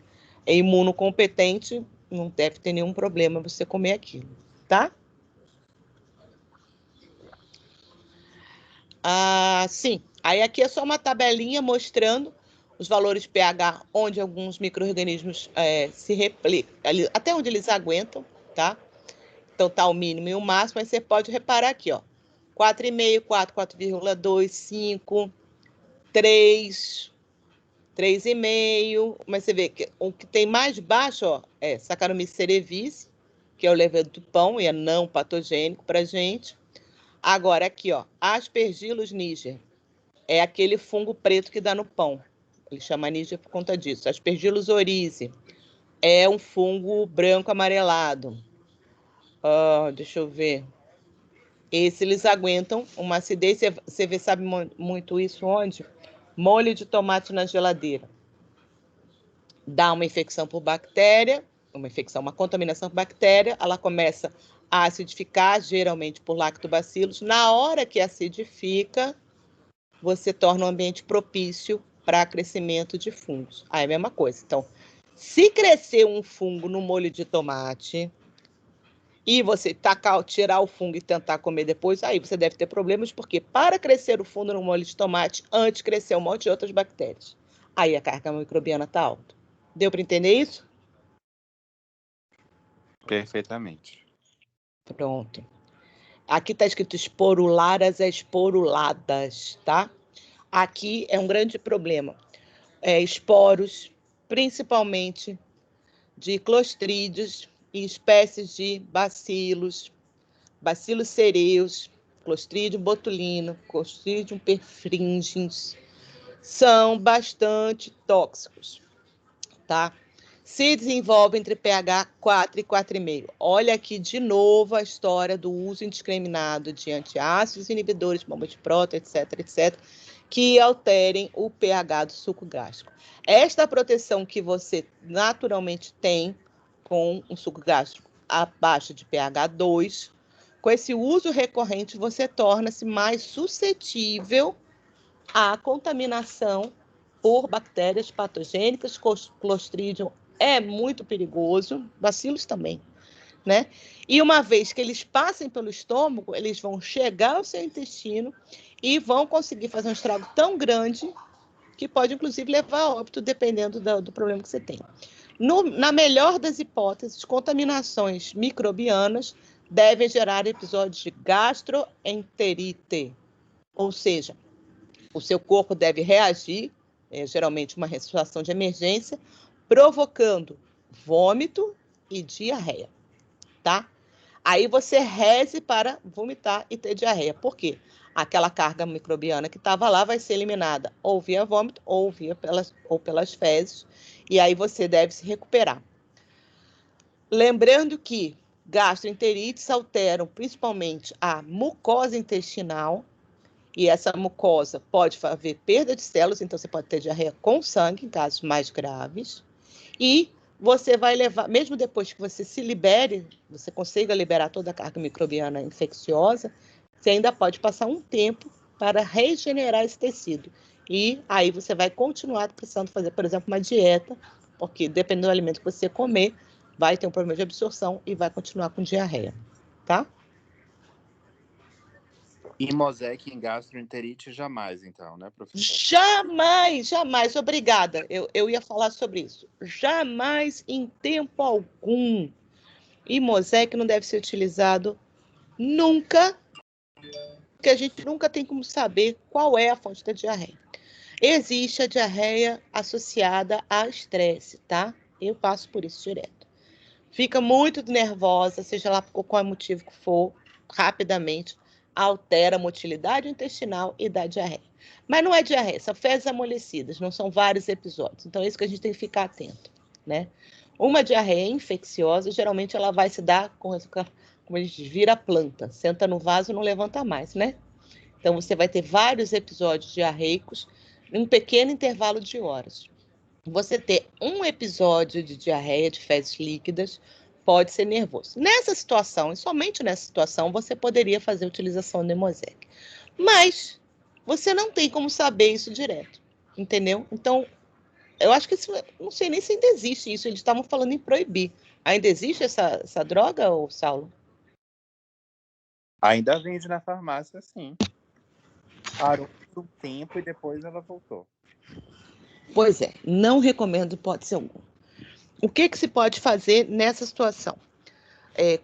é imunocompetente, não deve ter nenhum problema você comer aquilo, tá? Sim. Aí aqui é só uma tabelinha mostrando os valores pH, onde alguns micro-organismos se replicam, até onde eles aguentam, tá? Então, tá o mínimo e o máximo, mas você pode reparar aqui, ó. 4,5, 4, 4,2, 5, 3, 3,5. Mas você vê que o que tem mais baixo, ó, é Saccharomyces cerevisiae, que é o levedo do pão e é não patogênico para a gente. Agora, aqui, ó, Aspergillus niger. É aquele fungo preto que dá no pão. Ele chama niger por conta disso. Aspergillus oryzae. É um fungo branco amarelado. Deixa eu ver. Esse eles aguentam uma acidez. Você sabe muito isso onde? Molho de tomate na geladeira. Dá uma infecção por bactéria, uma contaminação por bactéria, ela começa a acidificar, geralmente por lactobacilos. Na hora que acidifica, você torna um ambiente propício para crescimento de fungos. Aí é a mesma coisa. Então, se crescer um fungo no molho de tomate e você tirar o fungo e tentar comer depois, aí você deve ter problemas, porque para crescer o fungo no molho de tomate, antes cresceu um monte de outras bactérias. Aí a carga microbiana está alta. Deu para entender isso? Perfeitamente. Pronto. Aqui está escrito esporularas, esporuladas, tá? Aqui é um grande problema. Esporos, principalmente de clostrídeos e espécies de bacilos cereus, Clostridium botulinum, Clostridium perfringens, são bastante tóxicos, tá? Se desenvolve entre pH 4 e 4,5. Olha aqui de novo a história do uso indiscriminado de antiácidos, inibidores, bombas de próton, etc., etc., que alterem o pH do suco gástrico. Esta proteção que você naturalmente tem com um suco gástrico abaixo de pH 2, com esse uso recorrente, você torna-se mais suscetível à contaminação por bactérias patogênicas. Clostridium é muito perigoso, bacilos também, né? E uma vez que eles passem pelo estômago, eles vão chegar ao seu intestino e vão conseguir fazer um estrago tão grande que pode, inclusive, levar a óbito, dependendo do problema que você tem. Na melhor das hipóteses, contaminações microbianas devem gerar episódios de gastroenterite, ou seja, o seu corpo deve reagir, geralmente uma situação de emergência, provocando vômito e diarreia, tá? Aí você reze para vomitar e ter diarreia. Por quê? Aquela carga microbiana que estava lá vai ser eliminada ou via vômito ou pelas fezes, e aí você deve se recuperar. Lembrando que gastroenterites alteram principalmente a mucosa intestinal, e essa mucosa pode haver perda de células, então você pode ter diarreia com sangue em casos mais graves, e você vai levar, mesmo depois que você se libere, você consiga liberar toda a carga microbiana infecciosa, você ainda pode passar um tempo para regenerar esse tecido. E aí você vai continuar precisando fazer, por exemplo, uma dieta, porque dependendo do alimento que você comer, vai ter um problema de absorção e vai continuar com diarreia, tá? E Mosaic em gastroenterite jamais, então, né, professor? Jamais, jamais, obrigada. Eu ia falar sobre isso. Jamais, em tempo algum. E Mosaic não deve ser utilizado nunca, porque a gente nunca tem como saber qual é a fonte da diarreia. Existe a diarreia associada a estresse, tá? Eu passo por isso direto. Fica muito nervosa, seja lá por qual motivo que for, rapidamente altera a motilidade intestinal e dá diarreia. Mas não é diarreia, são fezes amolecidas, não são vários episódios. Então é isso que a gente tem que ficar atento, né? Uma diarreia infecciosa, geralmente ela vai se dar, como a gente diz, vira planta, senta no vaso e não levanta mais, né? Então você vai ter vários episódios diarreicos em um pequeno intervalo de horas. Você ter um episódio de diarreia de fezes líquidas pode ser nervoso. Nessa situação, e somente nessa situação, você poderia fazer a utilização do Mosaic. Mas você não tem como saber isso direto, entendeu? Então, eu acho que isso, não sei nem se ainda existe isso. Eles estavam falando em proibir. Ainda existe essa droga, ou Saulo? Ainda vende na farmácia, sim. Parou por um tempo e depois ela voltou. Pois é, não recomendo hipótese alguma. O que se pode fazer nessa situação?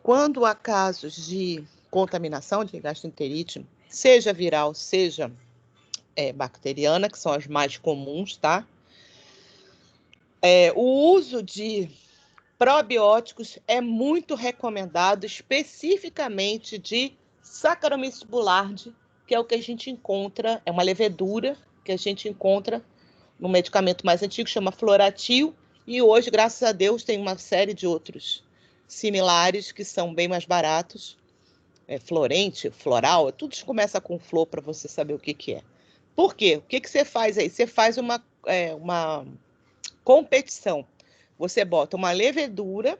Quando há casos de contaminação de gastroenterite, seja viral, seja bacteriana, que são as mais comuns, tá? O uso de probióticos é muito recomendado, especificamente de Saccharomyces boulardii, que é o que a gente encontra, é uma levedura que a gente encontra no medicamento mais antigo, chama Floratil, e hoje, graças a Deus, tem uma série de outros similares que são bem mais baratos. Florente, floral, tudo começa com flor para você saber o que é. Por quê? O que você faz aí? Você faz uma competição. Você bota uma levedura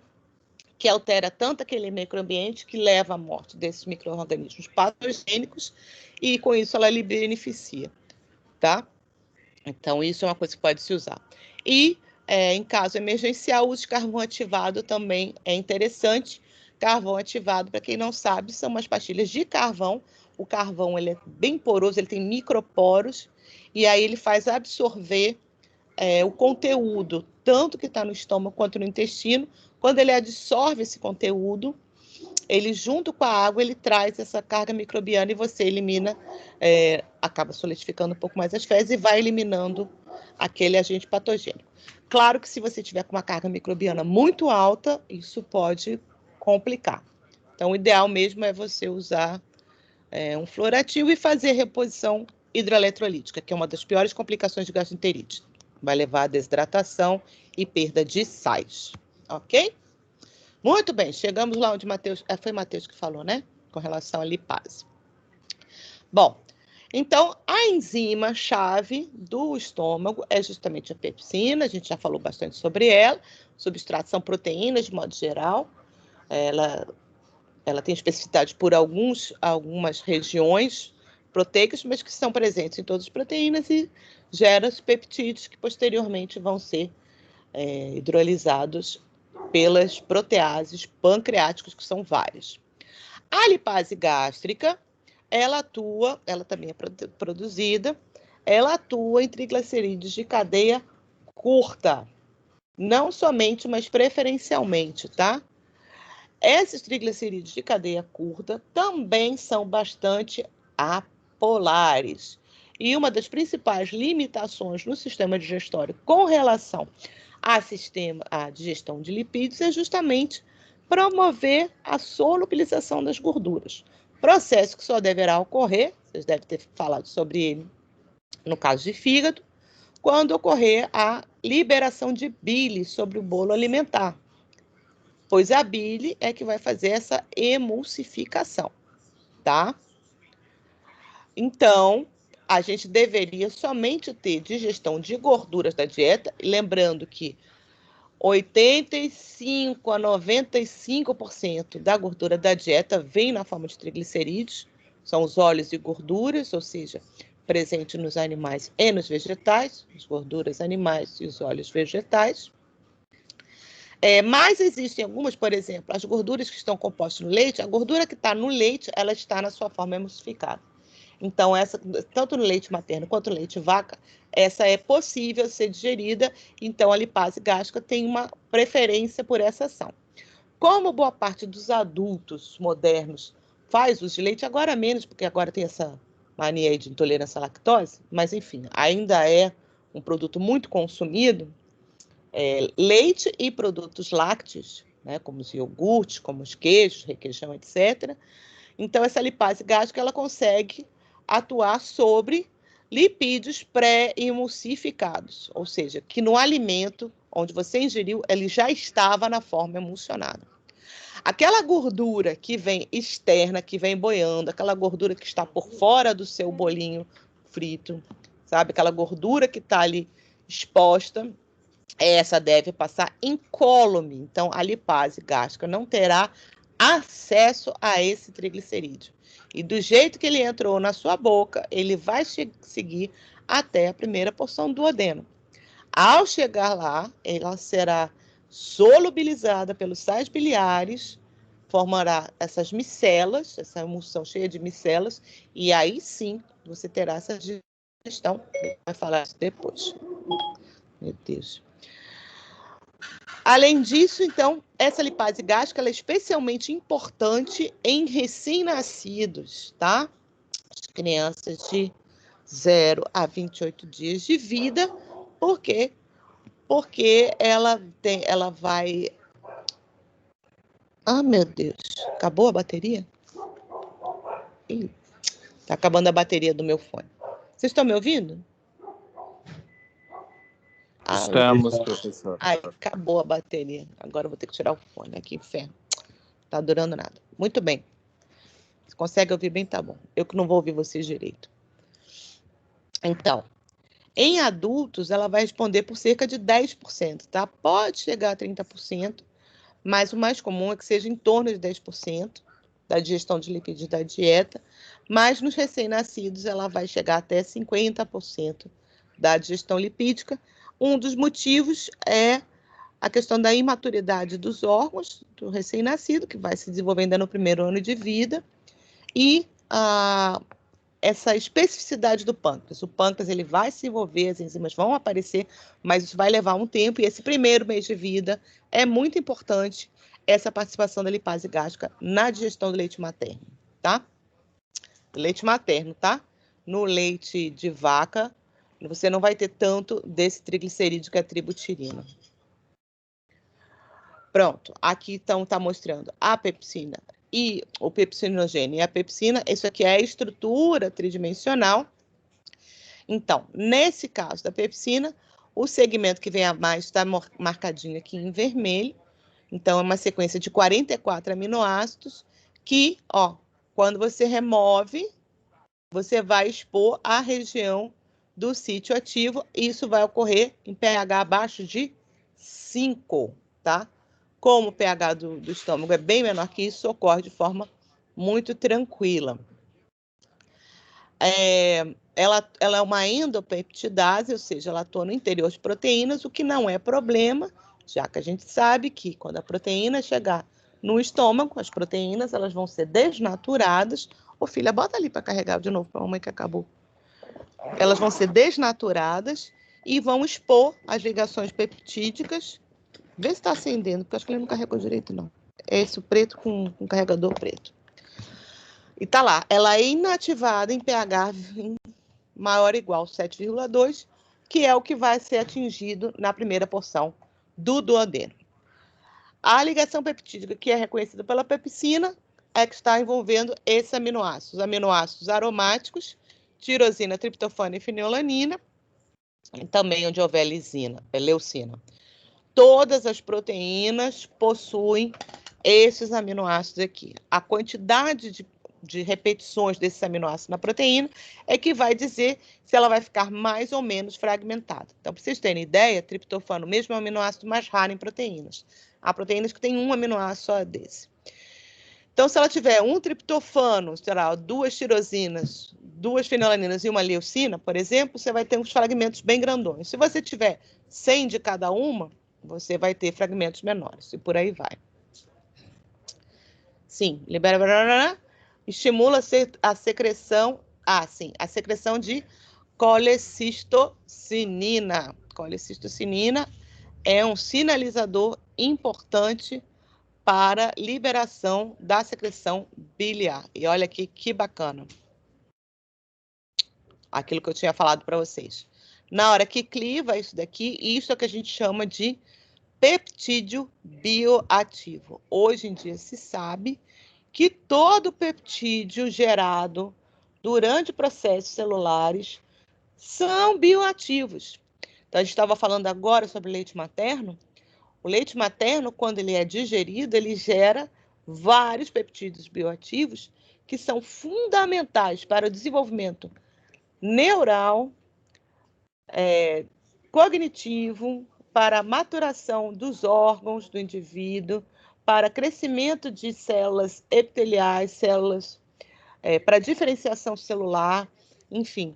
que altera tanto aquele microambiente que leva à morte desses micro-organismos patogênicos e, com isso, ela lhe beneficia, tá? Então, isso é uma coisa que pode se usar. E, em caso emergencial, o uso de carvão ativado também é interessante. Carvão ativado, para quem não sabe, são umas pastilhas de carvão. O carvão ele é bem poroso, ele tem microporos, e aí ele faz absorver o conteúdo, tanto que está no estômago quanto no intestino. Quando ele absorve esse conteúdo, ele, junto com a água, ele traz essa carga microbiana e você elimina, acaba solidificando um pouco mais as fezes e vai eliminando aquele agente patogênico. Claro que se você tiver com uma carga microbiana muito alta, isso pode complicar. Então, o ideal mesmo é você usar um fluorativo e fazer reposição hidroeletrolítica, que é uma das piores complicações de gastroenterite. Vai levar a desidratação e perda de sais, ok? Muito bem, chegamos lá onde Matheus... foi Matheus que falou, né? Com relação à lipase. Bom, então, a enzima-chave do estômago é justamente a pepsina, a gente já falou bastante sobre ela. Substratos são proteínas, de modo geral. Ela tem especificidade por algumas regiões proteicas, mas que são presentes em todas as proteínas e geram os peptídeos que posteriormente vão ser hidrolisados pelas proteases pancreáticas, que são várias. A lipase gástrica, ela também é produzida, ela atua em triglicerídeos de cadeia curta, não somente, mas preferencialmente, tá? Esses triglicerídeos de cadeia curta também são bastante apolares. E uma das principais limitações no sistema digestório com relação à digestão de lipídios é justamente promover a solubilização das gorduras. Processo que só deverá ocorrer, vocês devem ter falado sobre ele no caso de fígado, quando ocorrer a liberação de bile sobre o bolo alimentar, pois a bile é que vai fazer essa emulsificação, tá? Então, a gente deveria somente ter digestão de gorduras da dieta, lembrando que 85 a 95% da gordura da dieta vem na forma de triglicerídeos, são os óleos e gorduras, ou seja, presente nos animais e nos vegetais, as gorduras animais e os óleos vegetais. Mas existem algumas, por exemplo, as gorduras que estão compostas no leite, a gordura que está no leite, ela está na sua forma emulsificada. Então, tanto no leite materno quanto no leite vaca, essa é possível ser digerida, então a lipase gástrica tem uma preferência por essa ação. Como boa parte dos adultos modernos faz uso de leite, agora menos, porque agora tem essa mania aí de intolerância à lactose, mas enfim, ainda é um produto muito consumido, leite e produtos lácteos, né, como os iogurtes, como os queijos, requeijão, etc. Então, essa lipase gástrica, ela consegue atuar sobre lipídios pré-emulsificados, ou seja, que no alimento onde você ingeriu, ele já estava na forma emulsionada. Aquela gordura que vem externa, que vem boiando, aquela gordura que está por fora do seu bolinho frito, sabe? Aquela gordura que está ali exposta, essa deve passar incólume. Então, a lipase gástrica não terá acesso a esse triglicerídeo. E do jeito que ele entrou na sua boca, ele vai seguir até a primeira porção do duodeno. Ao chegar lá, ela será solubilizada pelos sais biliares, formará essas micelas, essa emulsão cheia de micelas, e aí sim você terá essa digestão. Vai falar isso depois. Meu Deus. Além disso, então, essa lipase gástrica ela é especialmente importante em recém-nascidos, tá? As crianças de 0 a 28 dias de vida, porque ela vai... Ah, meu Deus, acabou a bateria? Ih, tá acabando a bateria do meu fone. Vocês estão me ouvindo? Estamos, professor. Ai, acabou a bateria. Agora eu vou ter que tirar o fone. Que inferno. Tá durando nada. Muito bem. Se consegue ouvir bem, tá bom. Eu que não vou ouvir vocês direito. Então, em adultos, ela vai responder por cerca de 10%, tá? Pode chegar a 30%, mas o mais comum é que seja em torno de 10% da digestão de lipídios da dieta, mas nos recém-nascidos ela vai chegar até 50% da digestão lipídica. Um dos motivos é a questão da imaturidade dos órgãos do recém-nascido, que vai se desenvolvendo no primeiro ano de vida, e essa especificidade do pâncreas. O pâncreas ele vai se envolver, as enzimas vão aparecer, mas isso vai levar um tempo, e esse primeiro mês de vida é muito importante essa participação da lipase gástrica na digestão do leite materno, tá? Leite materno, tá? No leite de vaca, você não vai ter tanto desse triglicerídeo que é a tributirina. Pronto, aqui então está mostrando a pepsina e o pepsinogênio e a pepsina. Isso aqui é a estrutura tridimensional. Então, nesse caso da pepsina, o segmento que vem a mais está marcadinho aqui em vermelho. Então, é uma sequência de 44 aminoácidos que, ó, quando você remove, você vai expor a região do sítio ativo. E isso vai ocorrer em pH abaixo de 5, tá? Como o pH do estômago é bem menor que isso, ocorre de forma muito tranquila. Ela é uma endopeptidase, ou seja, ela atua no interior de proteínas, o que não é problema, já que a gente sabe que quando a proteína chegar no estômago, as proteínas elas vão ser desnaturadas. Ô, filha, bota ali para carregar de novo para a mamãe que acabou. Elas vão ser desnaturadas e vão expor as ligações peptídicas. Vê se está acendendo, porque acho que ele não carregou direito, não. É esse o preto com carregador preto. E tá lá, ela é inativada em pH maior ou igual a 7,2, que é o que vai ser atingido na primeira porção do duodeno. A ligação peptídica, que é reconhecida pela pepsina, é que está envolvendo esses aminoácidos. Aminoácidos aromáticos, tirosina, triptofano e fenilalanina, e também onde houver leucina. Todas as proteínas possuem esses aminoácidos aqui. A quantidade de repetições desses aminoácidos na proteína é que vai dizer se ela vai ficar mais ou menos fragmentada. Então, para vocês terem ideia, triptofano, mesmo é o aminoácido mais raro em proteínas. Há proteínas que têm um aminoácido só desse. Então, se ela tiver um triptofano, será 2 tirosinas, 2 fenilaninas e uma leucina, por exemplo, você vai ter uns fragmentos bem grandões. Se você tiver 100 de cada uma, você vai ter fragmentos menores, e por aí vai. Sim, estimula a secreção, a secreção de colecistocinina. Colecistocinina é um sinalizador importante para liberação da secreção biliar. E olha aqui que bacana. Aquilo que eu tinha falado para vocês. Na hora que cliva isso daqui, isso é o que a gente chama de peptídeo bioativo. Hoje em dia se sabe que todo peptídeo gerado durante processos celulares são bioativos. Então, a gente estava falando agora sobre leite materno. O leite materno, quando ele é digerido, ele gera vários peptídeos bioativos que são fundamentais para o desenvolvimento neural, cognitivo, para a maturação dos órgãos do indivíduo, para crescimento de células epiteliais, células para diferenciação celular, enfim.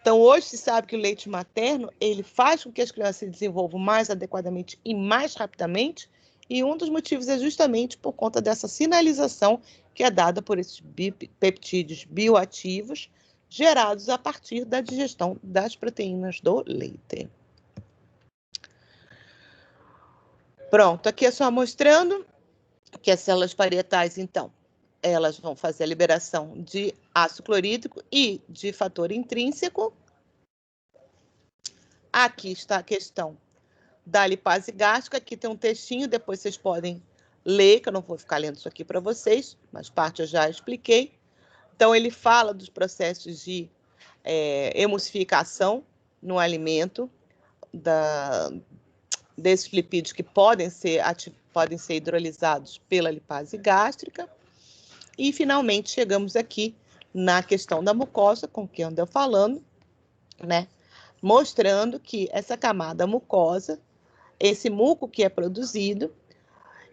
Então, hoje se sabe que o leite materno, ele faz com que as crianças se desenvolvam mais adequadamente e mais rapidamente, e um dos motivos é justamente por conta dessa sinalização que é dada por esses peptídeos bioativos, gerados a partir da digestão das proteínas do leite. Pronto, aqui é só mostrando que as células parietais, então, elas vão fazer a liberação de ácido clorídrico e de fator intrínseco. Aqui está a questão da lipase gástrica. Aqui tem um textinho, depois vocês podem ler, que eu não vou ficar lendo isso aqui para vocês, mas parte eu já expliquei. Então, ele fala dos processos de emulsificação no alimento, desses lipídios que podem ser hidrolisados pela lipase gástrica. E, finalmente, chegamos aqui na questão da mucosa, com quem eu ando falando, né? Mostrando que essa camada mucosa, esse muco que é produzido,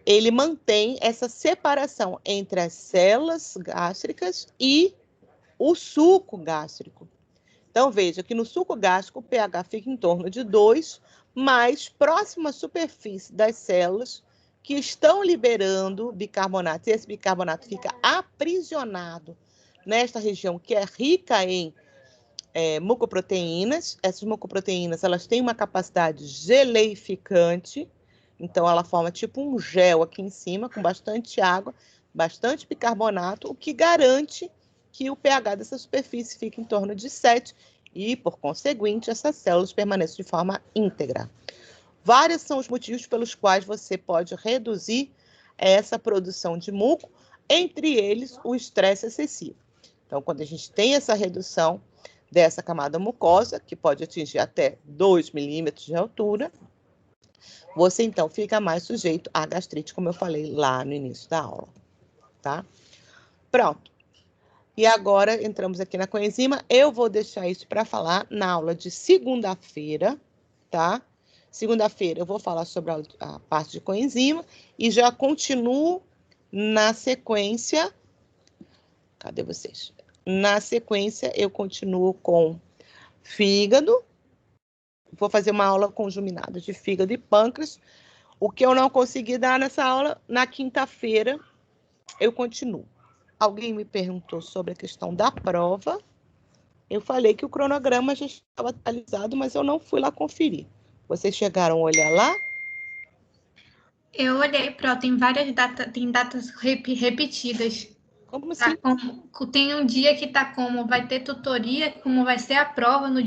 ele mantém essa separação entre as células gástricas e o suco gástrico. Então, veja que no suco gástrico o pH fica em torno de 2, mais próximo à superfície das células que estão liberando bicarbonato. E esse bicarbonato fica aprisionado nesta região que é rica em mucoproteínas. Essas mucoproteínas, elas têm uma capacidade geleificante, então ela forma tipo um gel aqui em cima, com bastante água, bastante bicarbonato, o que garante que o pH dessa superfície fique em torno de 7 e, por conseguinte, essas células permaneçam de forma íntegra. Vários são os motivos pelos quais você pode reduzir essa produção de muco, entre eles o estresse excessivo. Então, quando a gente tem essa redução dessa camada mucosa, que pode atingir até 2 milímetros de altura, você então fica mais sujeito à gastrite, como eu falei lá no início da aula, tá? Pronto. E agora entramos aqui na coenzima. Eu vou deixar isso para falar na aula de segunda-feira, tá? Segunda-feira eu vou falar sobre a parte de coenzima e já continuo na sequência. Cadê vocês? Na sequência eu continuo com fígado. Vou fazer uma aula conjuminada de fígado e pâncreas. O que eu não consegui dar nessa aula, na quinta-feira, eu continuo. Alguém me perguntou sobre a questão da prova. Eu falei que o cronograma já estava atualizado, mas eu não fui lá conferir. Vocês chegaram a olhar lá? Eu olhei, tem várias datas, tem datas repetidas. Como assim? Tem um dia que tá como vai ter tutoria, como vai ser a prova no